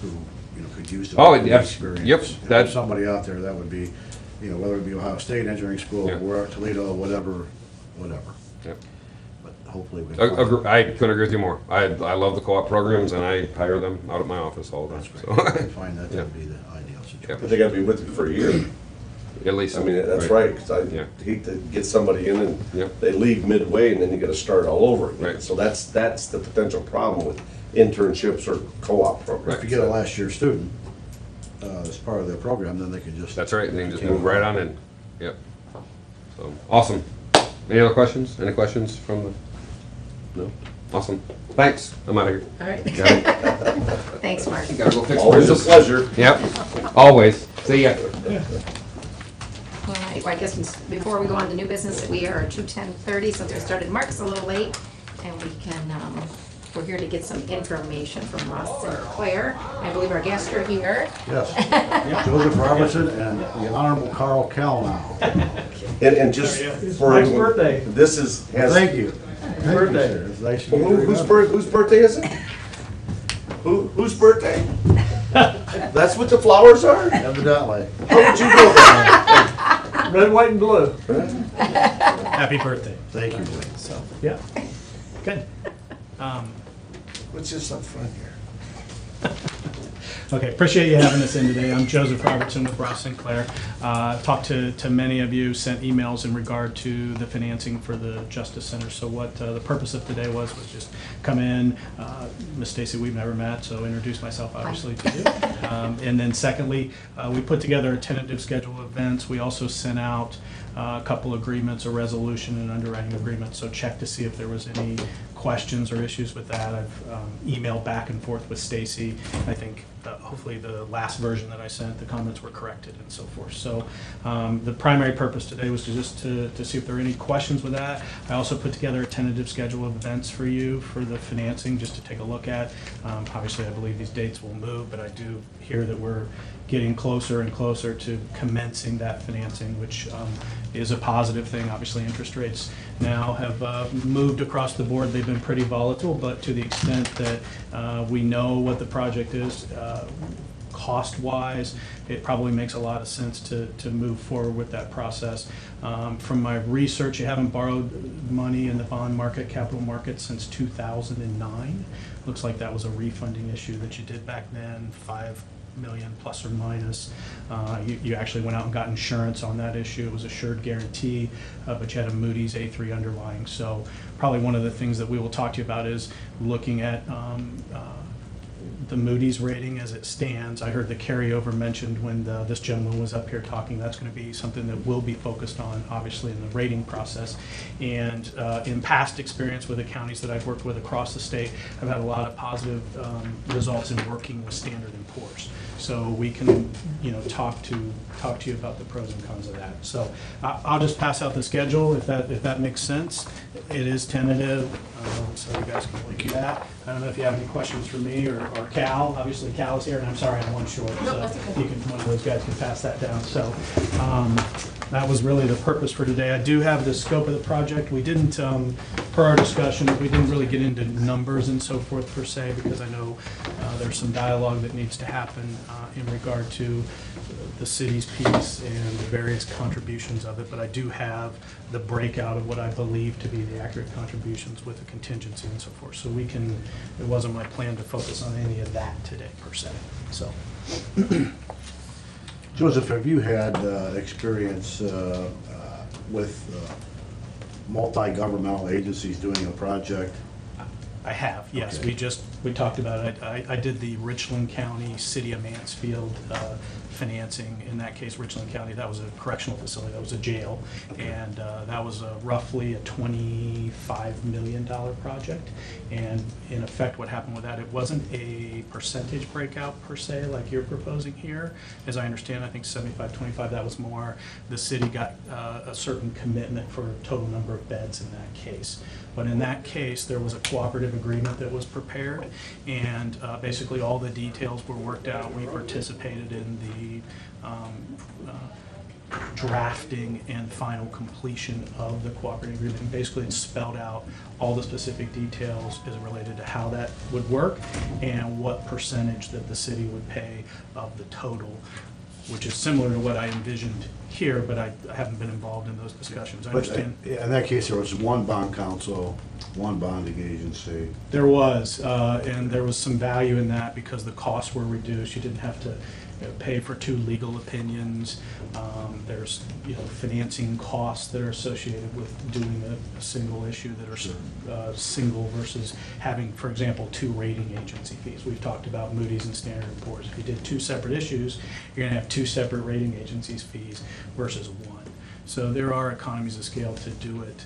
Speaker 3: who, you know, could use the
Speaker 5: Oh,
Speaker 3: working
Speaker 5: yep,
Speaker 3: experience.
Speaker 5: yep,
Speaker 3: If there's
Speaker 5: that-
Speaker 3: somebody out there, that would be, you know, whether it be Ohio State Engineering School,
Speaker 5: Yeah.
Speaker 3: or Toledo, whatever.
Speaker 5: Yep.
Speaker 3: But hopefully we can.
Speaker 5: I couldn't agree with you more. I love the co-op programs and I hire them out at my office all the time.
Speaker 3: That's great. I
Speaker 5: So,
Speaker 3: find that would be the ideal situation.
Speaker 4: But they gotta be with you for a year.
Speaker 5: at least.
Speaker 4: I mean, that's right, because
Speaker 5: Yeah.
Speaker 4: I hate to get somebody in and
Speaker 5: Yep.
Speaker 4: they leave midway and then you gotta start all over again.
Speaker 5: Right.
Speaker 4: So that's the potential problem with internships or co-op programs.
Speaker 3: If you get a last year student, as part of their program, then they can just.
Speaker 5: That's right, they can just move right on in. Yep. So, awesome. Any other questions? Any questions from the, no? Awesome. Thanks, I'm out of here.
Speaker 1: All right.
Speaker 5: Got it.
Speaker 1: Thanks, Mark.
Speaker 5: Gotta go fix
Speaker 4: Always a
Speaker 5: bridges.
Speaker 4: pleasure.
Speaker 5: Yep, always. See ya.
Speaker 1: All right. I guess before we go on to new business, that we are to 10:30 since we started Mark's a little late, and we can, we're here to get some information from Ross and Claire. I believe our guests are here.
Speaker 3: Yes. Joseph Robertson and the Honorable Carl Calnow.
Speaker 4: And just for
Speaker 6: Nice birthday.
Speaker 4: this is has
Speaker 3: Thank you.
Speaker 6: Birthday.
Speaker 3: Sir. It's nice to meet you.
Speaker 4: whose birthday is it? Whose birthday? That's what the flowers are?
Speaker 3: Evidently.
Speaker 4: How would you know that?
Speaker 6: Red, white, and blue.
Speaker 8: Happy birthday.
Speaker 3: Thank you.
Speaker 8: So, yeah, good.
Speaker 4: Let's just have fun here.
Speaker 8: Okay, appreciate you having us in today. I'm Joseph Robertson with Ross Sinclair. Talked to many of you, sent emails in regard to the financing for the Justice Center. So what the purpose of today was just come in. Miss Stacy, we've never met, so introduce myself obviously to you. And then secondly, we put together a tentative schedule of events. We also sent out a couple agreements, a resolution and underwriting agreement. So check to see if there was any questions or issues with that. I've emailed back and forth with Stacy. I think hopefully the last version that I sent, the comments were corrected and so forth. So the primary purpose today was to see if there were any questions with that. I also put together a tentative schedule of events for you for the financing just to take a look at. Obviously, I believe these dates will move, but I do hear that we're getting closer and closer to commencing that financing, which is a positive thing. Obviously, interest rates now have moved across the board. They've been pretty volatile, but to the extent that we know what the project is, cost-wise, it probably makes a lot of sense to move forward with that process. From my research, you haven't borrowed money in the bond market, capital market, since 2009. Looks like that was a refunding issue that you did back then, $5 million plus or minus. You actually went out and got insurance on that issue. It was assured guarantee, but you had a Moody's A3 underlying. So probably one of the things that we will talk to you about is looking at the Moody's rating as it stands. I heard the carryover mentioned when this gentleman was up here talking. That's going to be something that we'll be focused on, obviously, in the rating process. And in past experience with the counties that I've worked with across the state, I've had a lot of positive results in working with Standard & Poor's. So we can, talk to you about the pros and cons of that. So I'll just pass out the schedule if that makes sense. It is tentative, so you guys can look at that. I don't know if you have any questions for me or Cal. Obviously, Cal is here, and I'm sorry I'm one short. So one of those guys can pass that down. So that was really the purpose for today. I do have the scope of the project. We didn't, per our discussion, we didn't really get into numbers and so forth per se, because I know there's some dialogue that needs to happen in regard to the city's piece and the various contributions of it. But I do have the breakout of what I believe to be the accurate contributions with the contingency and so forth. So it wasn't my plan to focus on any of that today per se. So.
Speaker 3: Joseph, have you had experience with multi-governmental agencies doing a project?
Speaker 8: I have, yes.
Speaker 3: Okay.
Speaker 8: We talked about it. I did the Richland County, City of Mansfield financing. In that case, Richland County, that was a correctional facility, that was a jail. Okay. And that was roughly a $25 million project. And in effect, what happened with that, it wasn't a percentage breakout per se, like you're proposing here. As I understand, I think 75-25, that was more, the city got a certain commitment for a total number of beds in that case. But in that case, there was a cooperative agreement that was prepared, and basically all the details were worked out. We participated in the drafting and final completion of the cooperative agreement. And basically, it spelled out all the specific details as related to how that would work and what percentage that the city would pay of the total, which is similar to what I envisioned here, but I haven't been involved in those discussions. I understand.
Speaker 3: In that case, there was one bond counsel, one bonding agency.
Speaker 8: There was, and there was some value in that because the costs were reduced. You didn't have to pay for two legal opinions. There's financing costs that are associated with doing a single issue that are single versus having, for example, two rating agency fees. We've talked about Moody's and Standard & Poor's. If you did two separate issues, you're going to have two separate rating agencies fees versus one. So there are economies of scale to do it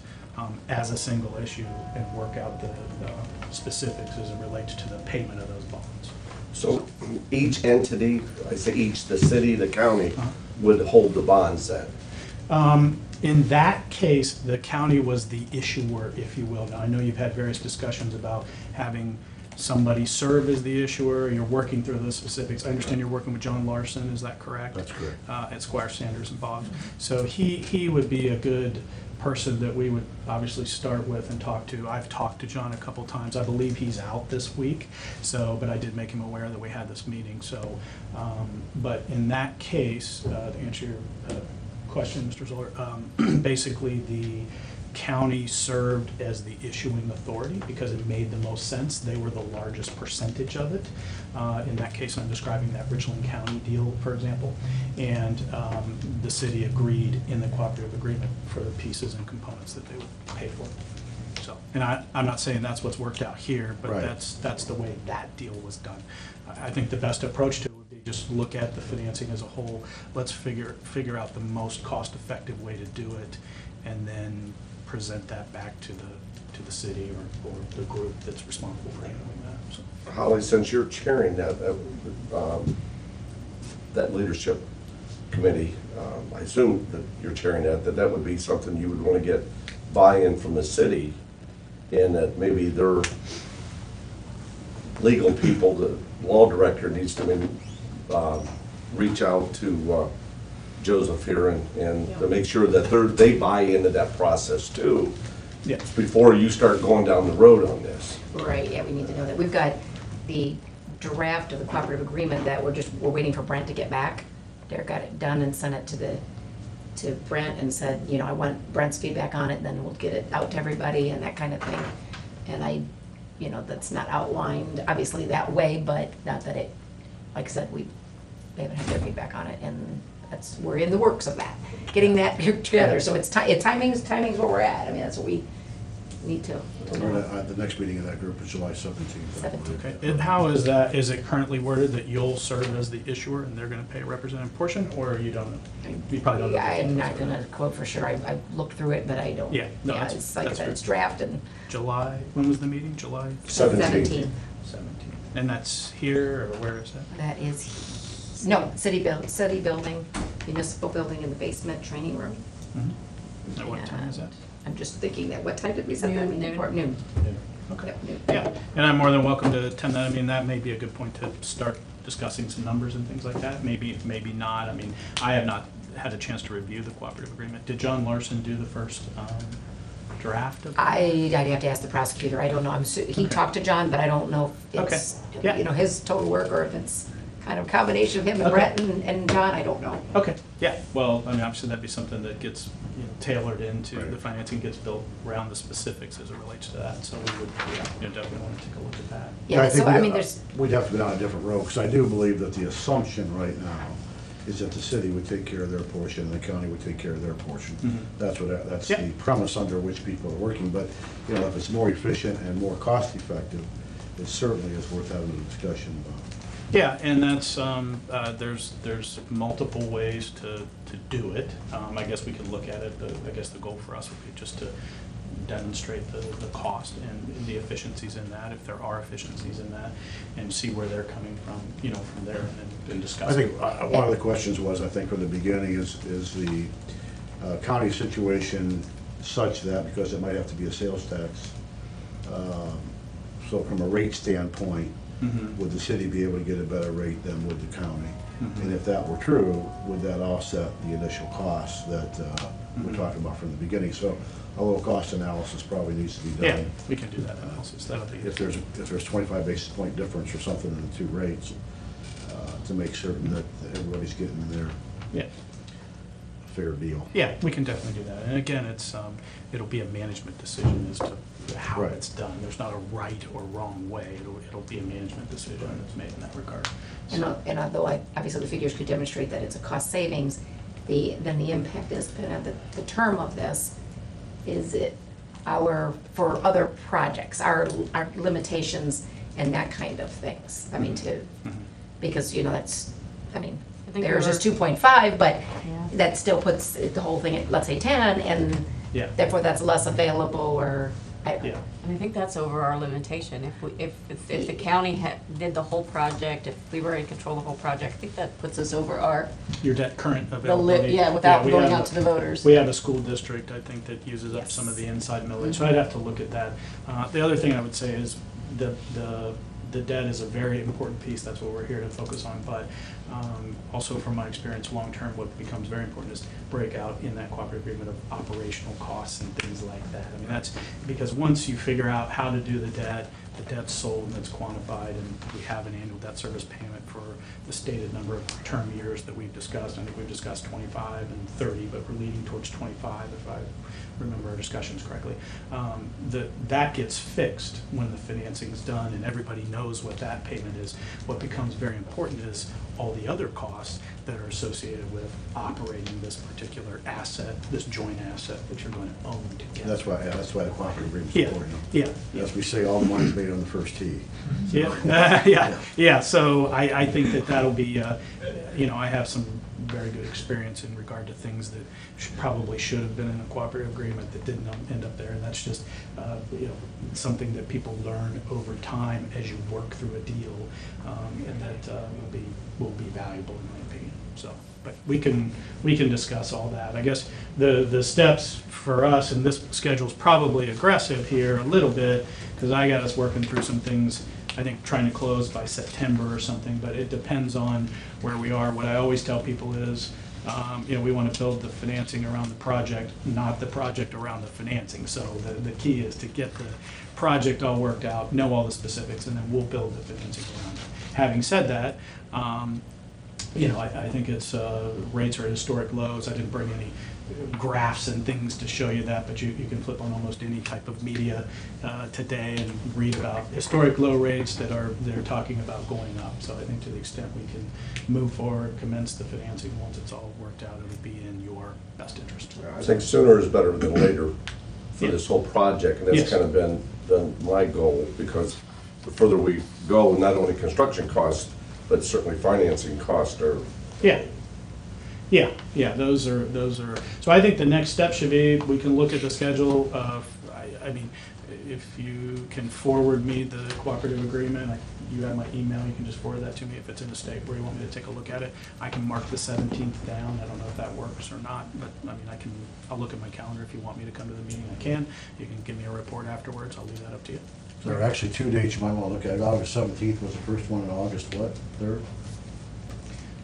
Speaker 8: as a single issue and work out the specifics as it relates to the payment of those bonds.
Speaker 4: So each entity, I say each, the city, the county, would hold the bonds then?
Speaker 8: In that case, the county was the issuer, if you will. Now, I know you've had various discussions about having somebody serve as the issuer. You're working through the specifics. I understand you're working with John Larson, is that correct?
Speaker 3: That's correct.
Speaker 8: At Squire Sanders and Boggs. So he would be a good person that we would obviously start with and talk to. I've talked to John a couple times. I believe he's out this week, so, but I did make him aware that we had this meeting, so, but in that case, to answer your question, Mr. Zoller, basically the county served as the issuing authority because it made the most sense. They were the largest percentage of it. In that case, I'm describing that Richland County deal, for example. And the city agreed in the cooperative agreement for the pieces and components that they would pay for. So, and I'm not saying that's what's worked out here, but
Speaker 3: Right.
Speaker 8: that's the way that deal was done. I think the best approach to it would be just look at the financing as a whole. Let's figure out the most cost-effective way to do it, and then present that back to the city or the group that's responsible for handling that. So.
Speaker 4: Holly, since you're chairing that leadership committee, I assume that you're chairing that would be something you would want to get buy-in from the city, and that maybe their legal people, the law director needs to maybe reach out to Joseph here and to make sure that they buy into that process too.
Speaker 8: Yeah.
Speaker 4: Before you start going down the road on this.
Speaker 1: Right, yeah, we need to know that. We've got the draft of the cooperative agreement that we're waiting for Brent to get back. Derek got it done and sent it to Brent and said, you know, I want Brent's feedback on it, then we'll get it out to everybody and that kind of thing. And you know, that's not outlined obviously that way, but not that it, like I said, they haven't had their feedback on it, and we're in the works of that, getting that together. So timing's where we're at. I mean, that's what we need to
Speaker 3: The next meeting of that group is July 17th.
Speaker 1: 17th.
Speaker 8: Okay, and how is that, is it currently worded that you'll serve as the issuer and they're gonna pay a representative portion, or you don't know? You probably don't know.
Speaker 1: Yeah, I'm not gonna quote for sure. I've looked through it, but I don't.
Speaker 8: Yeah, no, that's-
Speaker 1: It's like I
Speaker 8: that's
Speaker 1: said,
Speaker 8: good.
Speaker 1: it's draft and
Speaker 8: July, when was the meeting? July
Speaker 4: 17th.
Speaker 8: 17th. And that's here, or where is that?
Speaker 1: That is, no, city building, municipal building in the basement, training room.
Speaker 8: At what time is that?
Speaker 1: And I'm just thinking that, what time did we set that
Speaker 2: Noon.
Speaker 1: meeting for? Noon.
Speaker 8: Okay.
Speaker 1: Yep, noon.
Speaker 8: Yeah, and I'm more than welcome to attend that. I mean, that may be a good point to start discussing some numbers and things like that. Maybe not. I mean, I have not had a chance to review the cooperative agreement. Did John Larson do the first draft of it?
Speaker 1: I'd have to ask the prosecutor. I don't know. He talked to John, but I don't know if it's,
Speaker 8: Okay. Yeah.
Speaker 1: you know, his total work or if it's kind of a combination of him and
Speaker 8: Okay.
Speaker 1: Brett and John. I don't know.
Speaker 8: Okay, yeah, well, I mean, obviously that'd be something that gets, you know, tailored into,
Speaker 3: Right.
Speaker 8: the financing gets built around the specifics as it relates to that, so we would, you know, definitely want to take a look at that.
Speaker 1: Yeah,
Speaker 3: think
Speaker 1: so I mean, there's,
Speaker 3: we'd have to go down a different road, because I do believe that the assumption right now is that the city would take care of their portion, and the county would take care of their portion.
Speaker 8: Mhm.
Speaker 3: That's
Speaker 8: Yeah.
Speaker 3: the premise under which people are working, but, you know, if it's more efficient and more cost-effective, it certainly is worth having a discussion about.
Speaker 8: Yeah, and that's, there's multiple ways to do it. I guess we could look at it, I guess the goal for us would be just to demonstrate the cost and the efficiencies in that, if there are efficiencies in that, and see where they're coming from, you know, from there, and discuss.
Speaker 3: I think one of the questions was, I think from the beginning, is the county situation such that, because it might have to be a sales tax, so from a rate standpoint,
Speaker 8: Mhm.
Speaker 3: would the city be able to get a better rate than would the county?
Speaker 8: Mhm.
Speaker 3: And if that were true, would that offset the initial costs that we're talking about from the beginning? So a little cost analysis probably needs to be
Speaker 8: Yeah,
Speaker 3: done.
Speaker 8: we can do that analysis, that'll be.
Speaker 3: If there's 25 basis point difference or something in the two rates, to make certain that everybody's getting their
Speaker 8: Yeah.
Speaker 3: fair deal.
Speaker 8: Yeah, we can definitely do that. And again, it'll be a management decision as to how
Speaker 3: Right.
Speaker 8: it's done. There's not a right or wrong way. It'll be a management decision that's made in that regard.
Speaker 1: and although obviously the figures could demonstrate that it's a cost savings, then the impact is, the term of this, is it for other projects, our limitations and that kind of things. I mean, because, you know, that's, I mean,
Speaker 2: I think
Speaker 1: theirs
Speaker 2: we
Speaker 1: is
Speaker 2: were-
Speaker 1: 2.5, but
Speaker 2: Yeah.
Speaker 1: that still puts the whole thing at, let's say, 10, and
Speaker 8: Yeah.
Speaker 1: therefore that's less available, or,
Speaker 8: Yeah.
Speaker 2: And I think that's over our limitation. If the county did the whole project, if we were in control of the whole project, I think that puts us over our,
Speaker 8: Your debt current availability.
Speaker 2: without
Speaker 8: we
Speaker 2: going
Speaker 8: have
Speaker 2: out to the voters.
Speaker 8: We have a school district, I think, that uses up
Speaker 2: Yes.
Speaker 8: some of the inside millage, so I'd have to look at that. The other thing I would say is the debt is a very important piece, that's what we're here to focus on, but also from my experience, long-term, what becomes very important is break out in that cooperative agreement of operational costs and things like that. I mean, that's, because once you figure out how to do the debt's sold and it's quantified, and we have an annual debt service payment for the stated number of term years that we've discussed. I think we've discussed 25 and 30, but we're leaning towards 25 if I remember our discussions correctly. That gets fixed when the financing's done and everybody knows what that payment is. What becomes very important is all the other costs that are associated with operating this particular asset, this joint asset that you're going to own together.
Speaker 3: That's why the cooperative agreement's
Speaker 8: Yeah,
Speaker 3: important.
Speaker 8: yeah.
Speaker 3: As we say, all the money's made on the first tee.
Speaker 8: Yeah, so I think that'll be, I have some very good experience in regard to things that probably should have been in a cooperative agreement that didn't end up there, and that's just, something that people learn over time as you work through a deal, and that will be valuable in my opinion, so. But we can discuss all that. I guess the steps for us, and this schedule's probably aggressive here a little bit, because I got us working through some things, I think trying to close by September or something, but it depends on where we are. What I always tell people is, we want to build the financing around the project, not the project around the financing. So the key is to get the project all worked out, know all the specifics, and then we'll build the financing around it. Having said that, I think it's rates are at historic lows. I didn't bring any graphs and things to show you that, but you can flip on almost any type of media today and read about historic low rates they're talking about going up. So I think to the extent we can move forward, commence the financing once it's all worked out, it'll be in your best interest.
Speaker 4: I think sooner is better than later for this whole project, and that's
Speaker 8: Yes.
Speaker 4: kind of been my goal, because the further we go, not only construction costs, but certainly financing costs are.
Speaker 8: Yeah, those are, so I think the next step should be, we can look at the schedule. I mean, if you can forward me the cooperative agreement, you have my email, you can just forward that to me if it's in a state where you want me to take a look at it. I can mark the 17th down, I don't know if that works or not, but I mean, I'll look at my calendar. If you want me to come to the meeting, I can. You can give me a report afterwards, I'll leave that up to you.
Speaker 3: There are actually 2 dates you might want to look at. August 17th was the first one, and August what, 3rd?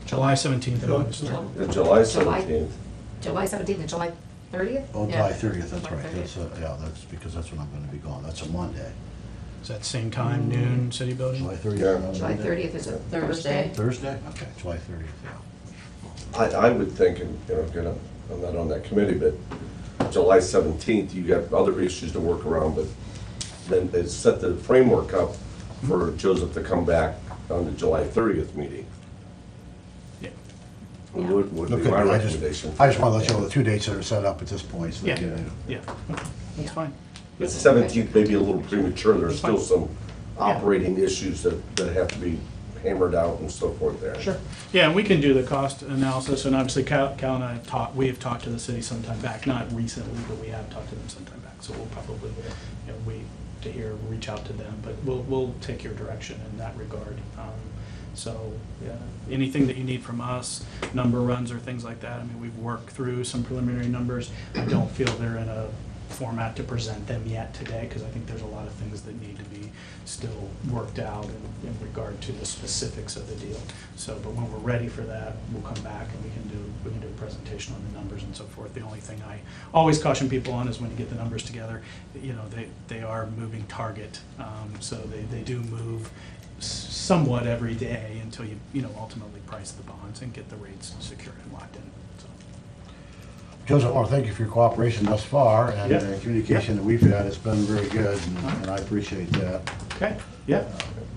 Speaker 8: July 17th and August 3rd.
Speaker 4: July
Speaker 1: July.
Speaker 4: 17th.
Speaker 1: July 17th and July 30th?
Speaker 3: Oh,
Speaker 2: Yeah.
Speaker 3: July 30th, that's
Speaker 2: July
Speaker 3: right.
Speaker 2: 30th.
Speaker 3: That's because that's when I'm going to be gone. That's a Monday.
Speaker 8: Is that same time, noon, city building?
Speaker 3: July 30th.
Speaker 4: Yeah.
Speaker 1: July 30th is a Thursday.
Speaker 3: Thursday? Okay, July 30th, yeah.
Speaker 4: I would think, and again, I'm not on that committee, but July 17th, you got other issues to work around, but then it set the framework up for Joseph to come back on the July 30th meeting.
Speaker 8: Yeah.
Speaker 4: Would be
Speaker 3: Okay,
Speaker 4: my
Speaker 3: I just
Speaker 4: recommendation.
Speaker 3: want to let you know the 2 dates that are set up at this point. So that,
Speaker 8: Yeah,
Speaker 3: you know.
Speaker 8: okay, that's fine.
Speaker 4: The 17th may be a little premature, there's still some
Speaker 8: Yeah.
Speaker 4: operating issues that have to be hammered out and so forth there.
Speaker 8: Sure. Yeah, and we can do the cost analysis, and obviously Cal and I have we have talked to the city sometime back, not recently, but we have talked to them sometime back, so we'll probably, wait to reach out to them, but we'll take your direction in that regard. So, yeah, anything that you need from us, number runs or things like that, I mean, we've worked through some preliminary numbers. I don't feel they're in a format to present them yet today, because I think there's a lot of things that need to be still worked out in regard to the specifics of the deal. So, but when we're ready for that, we'll come back and we can do a presentation on the numbers and so forth. The only thing I always caution people on is when you get the numbers together, they are moving target, so they do move somewhat every day until you ultimately price the bonds and get the rates secured and locked in. So.
Speaker 3: Joseph, I want to thank you for your cooperation thus far, and
Speaker 8: Yeah.
Speaker 3: the communication that we've had has been very good, and I appreciate that.
Speaker 8: Okay. Yeah.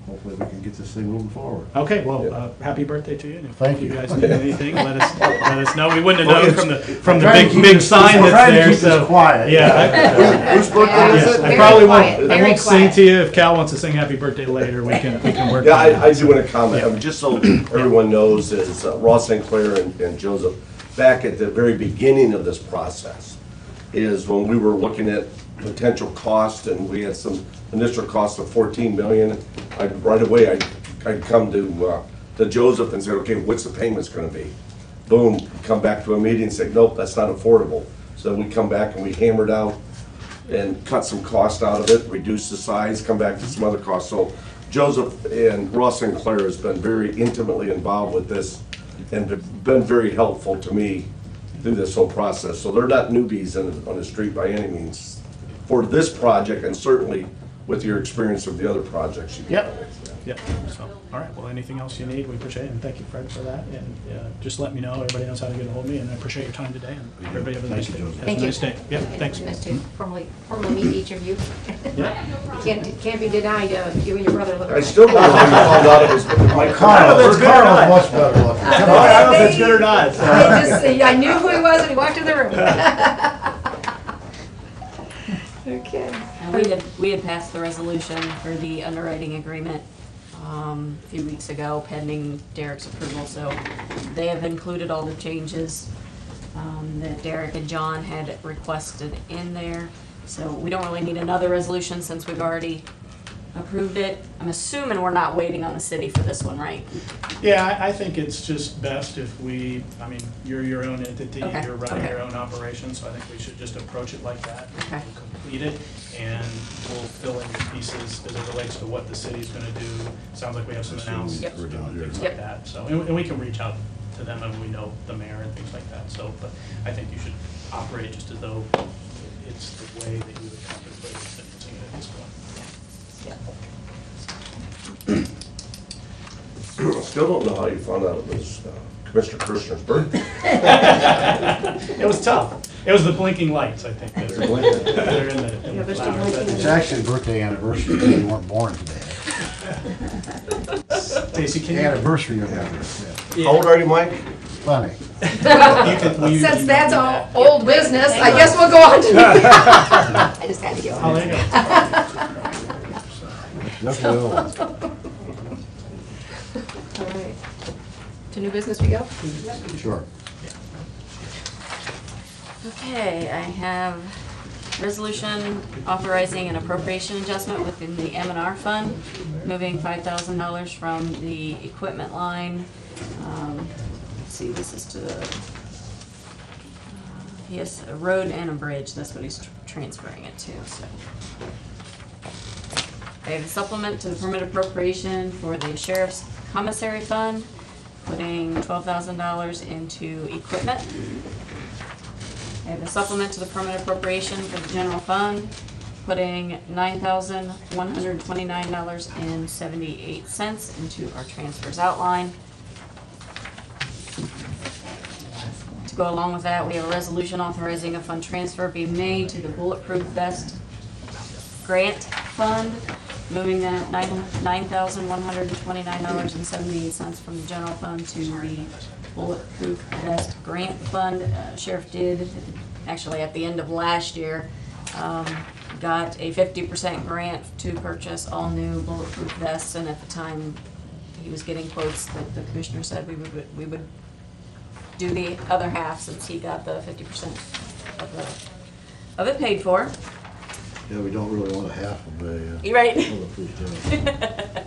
Speaker 3: Hopefully we can get this thing moving forward.
Speaker 8: Okay. Well, happy birthday to you. And if
Speaker 3: Thank you.
Speaker 8: you guys need anything, let us know. We wouldn't have known from the
Speaker 3: trying to keep
Speaker 8: big
Speaker 3: this-
Speaker 8: sign
Speaker 3: we're
Speaker 8: that's
Speaker 3: trying to
Speaker 8: there.
Speaker 3: keep this
Speaker 8: So
Speaker 3: quiet.
Speaker 8: yeah.
Speaker 4: Whose birthday is
Speaker 8: Yes,
Speaker 4: it?
Speaker 8: I
Speaker 1: Very
Speaker 8: probably
Speaker 1: quiet,
Speaker 8: won't. I
Speaker 1: very
Speaker 8: won't sing
Speaker 1: quiet.
Speaker 8: to you. If Cal wants to sing "Happy Birthday" later, we can work.
Speaker 4: Yeah,
Speaker 8: on that.
Speaker 4: I do want to comment,
Speaker 8: Yeah.
Speaker 4: I mean, just so everyone knows, is Ross St. Clair and Joseph, back at the very beginning of this process, is when we were looking at potential cost, and we had some initial costs of 14 million. Right away, I'd come to Joseph and say, okay, what's the payments gonna be? Boom, come back to a meeting and say, nope, that's not affordable. So we come back and we hammered out and cut some cost out of it, reduce the size, come back to some other costs. So Joseph and Ross Sinclair has been very intimately involved with this and been very helpful to me through this whole process. So they're not newbies on the street by any means for this project, and certainly with your experience of the other projects you've done.
Speaker 8: Yep, so, all right, well, anything else you need, we appreciate it, and thank you, Fred, for that, and just let me know, everybody knows how to get a hold of me, and I appreciate your time today, and everybody have a nice day. Have a
Speaker 1: Thank you.
Speaker 8: nice day. Yep, thanks.
Speaker 1: Nice to formally meet each of you.
Speaker 8: Yeah.
Speaker 1: Can't be denied, you and your brother look.
Speaker 4: I still don't know how you found out it was my
Speaker 3: Carl,
Speaker 8: that's good or
Speaker 3: Carl
Speaker 8: not.
Speaker 3: was much better looking.
Speaker 8: I don't know if it's good or not.
Speaker 1: I knew who he was when he walked in the room. Okay.
Speaker 2: And we had passed the resolution for the underwriting agreement a few weeks ago pending Derek's approval, so they have included all the changes that Derek and John had requested in there. So we don't really need another resolution since we've already approved it. I'm assuming we're not waiting on the city for this one, right?
Speaker 8: Yeah, I think it's just best if we, I mean, you're your own entity,
Speaker 2: Okay,
Speaker 8: you're running
Speaker 2: okay.
Speaker 8: your own operation, so I think we should just approach it like that.
Speaker 2: Okay.
Speaker 8: We'll complete it, and we'll fill in the pieces as it relates to what the city's gonna do. Sounds like we have some announcements,
Speaker 2: Yep.
Speaker 8: things
Speaker 2: Yep.
Speaker 8: like that, so, and we can reach out to them, and we know the mayor and things like that, so, but I think you should operate it just as though it's the way that you would contemplate sentencing it at this point.
Speaker 4: Still don't know how you found out it was Commissioner Kirshner's birthday.
Speaker 8: It was tough. It was the blinking lights, I think. That are in
Speaker 1: Yeah,
Speaker 8: the
Speaker 1: there's
Speaker 8: flowers.
Speaker 1: the
Speaker 3: It's actually birthday anniversary, you weren't born today.
Speaker 8: Stacy, can you?
Speaker 3: Anniversary of that,
Speaker 8: Yeah.
Speaker 4: How old are you, Mike?
Speaker 3: funny.
Speaker 8: Will you
Speaker 1: Since
Speaker 8: email
Speaker 1: that's
Speaker 8: me
Speaker 1: all
Speaker 8: that?
Speaker 1: old business, I guess we'll go on to. I just had to get
Speaker 8: Oh,
Speaker 1: on.
Speaker 8: there you go.
Speaker 3: Definitely old.
Speaker 1: All right. To new business we go?
Speaker 3: Sure.
Speaker 2: Okay, I have resolution authorizing an appropriation adjustment within the M&R fund, moving $5,000 from the equipment line. Let's see, this is to the, yes, a road and a bridge, that's what he's transferring it to, so. I have a supplement to the permit appropriation for the sheriff's commissary fund, putting $12,000 into equipment. I have a supplement to the permanent appropriation for the general fund, putting $9,129.78 into our transfers outline. To go along with that, we have a resolution authorizing a fund transfer being made to the Bulletproof Vest Grant Fund, moving that $9,129.78 from the general fund to the Bulletproof Vest Grant Fund. Sheriff did, actually at the end of last year, got a 50% grant to purchase all new bulletproof vests, and at the time he was getting quotes that the commissioner said we would do the other half since he got the 50% of it paid for.
Speaker 3: Yeah, we don't really want a half of a,
Speaker 2: You right?
Speaker 3: bulletproof vest.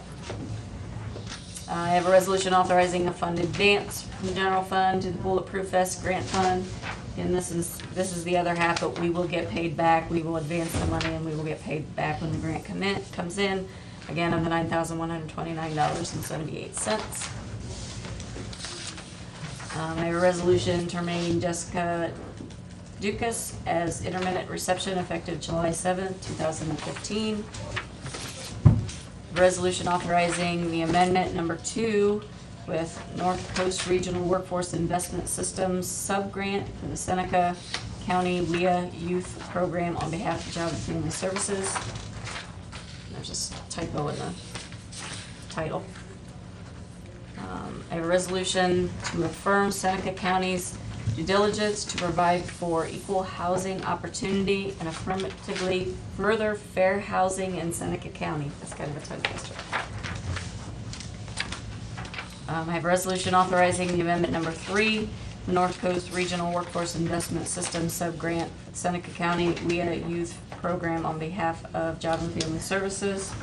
Speaker 2: I have a resolution authorizing a fund advance from the general fund to the Bulletproof Vest Grant Fund. And this is the other half, but we will get paid back. We will advance the money and we will get paid back when the grant comes in. Again, of the $9,129.78. I have a resolution terminating Jessica Dukas as intermittent reception effective July 7th, 2015. Resolution authorizing the amendment number 2 with North Coast Regional Workforce Investment Systems sub-grant for the Seneca County WIA Youth Program on behalf of Job and Family Services. There's a typo in the title. I have a resolution to affirm Seneca County's due diligence to provide for equal housing opportunity and affirmatively further fair housing in Seneca County. That's kind of a tongue twister. I have a resolution authorizing the amendment number 3 North Coast Regional Workforce Investment System Sub-Grant, Seneca County WIA Youth Program on behalf of Job and Family Services.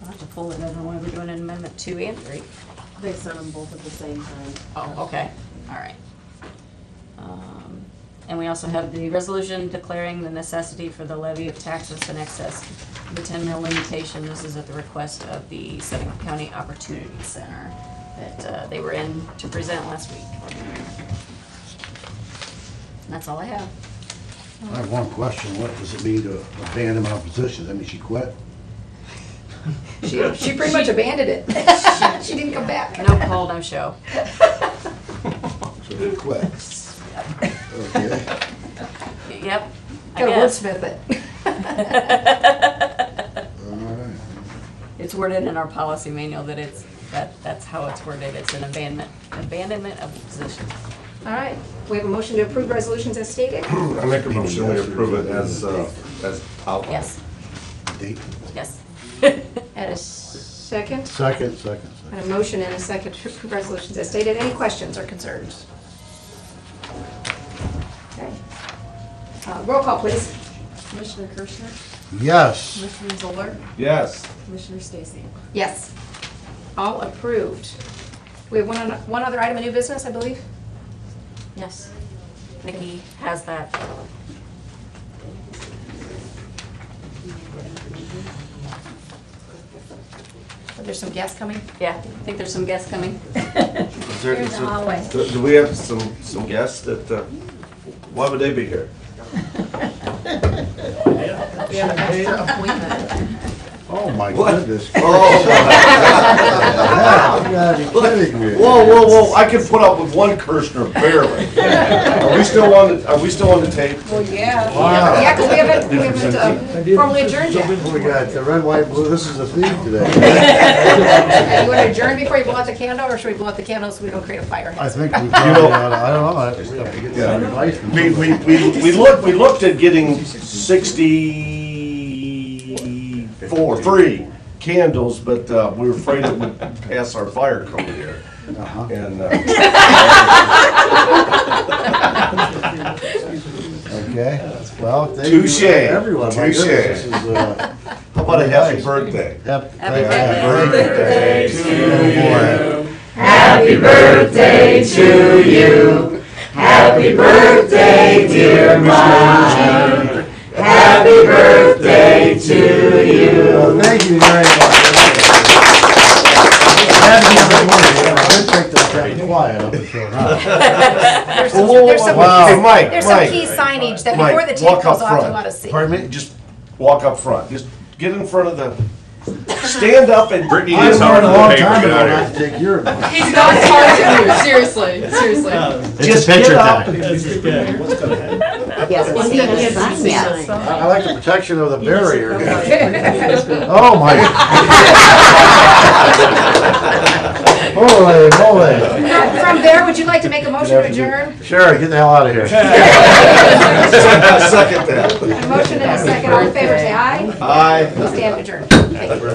Speaker 2: I'll have to pull it over when we're doing an amendment 2 and 3.
Speaker 9: They sent them both at the same time.
Speaker 2: Oh, okay, all right. And we also have the resolution declaring the necessity for the levy of taxes in excess of the 10 mil limitation. This is at the request of the Seneca County Opportunity Center that they were in to present last week. And that's all I have.
Speaker 3: I have one question. What does it mean to abandon my position? I mean, she quit?
Speaker 1: She pretty much abandoned it. She didn't come back.
Speaker 2: No call, no show.
Speaker 3: So they quit. Okay.
Speaker 2: Yep. I
Speaker 1: Gotta
Speaker 2: guess.
Speaker 1: wordsmith it.
Speaker 3: All right.
Speaker 2: It's worded in our policy manual that that's how it's worded. It's an abandonment of the position.
Speaker 1: All right, we have a motion to approve resolutions as stated.
Speaker 4: I make a motion we approve it as outlined.
Speaker 2: Yes,
Speaker 3: Date?
Speaker 2: yes.
Speaker 1: And a second,
Speaker 3: Second.
Speaker 1: and a motion and a second to approve resolutions as stated. Any questions or concerns? Okay. Roll call, please.
Speaker 9: Commissioner Kirschner,
Speaker 3: Yes.
Speaker 9: Commissioner Zoller,
Speaker 4: Yes.
Speaker 9: Commissioner Stacy.
Speaker 1: Yes. All approved. We have one other item of new business, I believe.
Speaker 2: Yes. Nikki has that.
Speaker 1: There's some guests coming.
Speaker 2: Yeah, I think there's some guests coming.
Speaker 1: Here's the hallway.
Speaker 4: Do we have some guests that, why would they be here?
Speaker 1: We have an extra appointment.
Speaker 3: Oh, my
Speaker 4: What?
Speaker 3: goodness.
Speaker 4: Oh,
Speaker 3: You gotta be kidding me.
Speaker 4: whoa, I can put up with one Kirschner barely. Are we still on the tape?
Speaker 1: Well, yeah.
Speaker 3: Wow.
Speaker 1: Yeah, because we haven't formally adjourned yet.
Speaker 3: We got the red, white, blue. This is a theme today.
Speaker 1: You want to adjourn before you blow out the candle, or should we blow out the candle so we don't create a fire?
Speaker 3: I think we probably ought to, I don't know. We have to get some advice from somebody.
Speaker 4: We looked at getting 3 candles, but we were afraid it would pass our fire code here.
Speaker 3: Uh-huh.
Speaker 4: And
Speaker 3: Okay, well, thank you.
Speaker 4: Touche.
Speaker 3: Everyone, my
Speaker 4: Touche.
Speaker 3: goodness, this is,
Speaker 4: how about a happy birthday?
Speaker 2: Happy
Speaker 3: birthday
Speaker 4: to you.
Speaker 10: Happy birthday to you. Happy birthday, dear Mom. Happy birthday to you.
Speaker 3: Well, thank you very much. I did think that kept quiet up until now.
Speaker 1: There's some,
Speaker 4: Whoa,
Speaker 1: there's some,
Speaker 3: wow.
Speaker 4: Hey, Mike,
Speaker 1: there's some
Speaker 4: Mike.
Speaker 1: key signage that
Speaker 4: Mike,
Speaker 1: before the tape
Speaker 4: walk up
Speaker 1: goes off, you
Speaker 4: front.
Speaker 1: ought to see.
Speaker 3: Pardon me?
Speaker 4: Just walk up front. Just get in front of the, stand up and.
Speaker 5: Brittany
Speaker 3: I
Speaker 5: needs
Speaker 3: learned
Speaker 5: help
Speaker 3: a
Speaker 5: with
Speaker 3: long
Speaker 5: the paper,
Speaker 3: time
Speaker 5: get
Speaker 3: ago
Speaker 5: out
Speaker 3: not
Speaker 5: of
Speaker 3: to
Speaker 5: here.
Speaker 3: take your advice.
Speaker 9: He's not targeting you, seriously.
Speaker 3: It's a picture time.
Speaker 10: Yes, he hasn't signed yet.
Speaker 3: I like the protection of the barrier. Oh, my. Holy moly.
Speaker 1: From there, would you like to make a motion to adjourn?
Speaker 3: Sure, get the hell out of here.
Speaker 4: Second that.
Speaker 1: A motion and a second, all in favor, say aye.
Speaker 4: Aye.
Speaker 1: We stand adjourned. Thank you.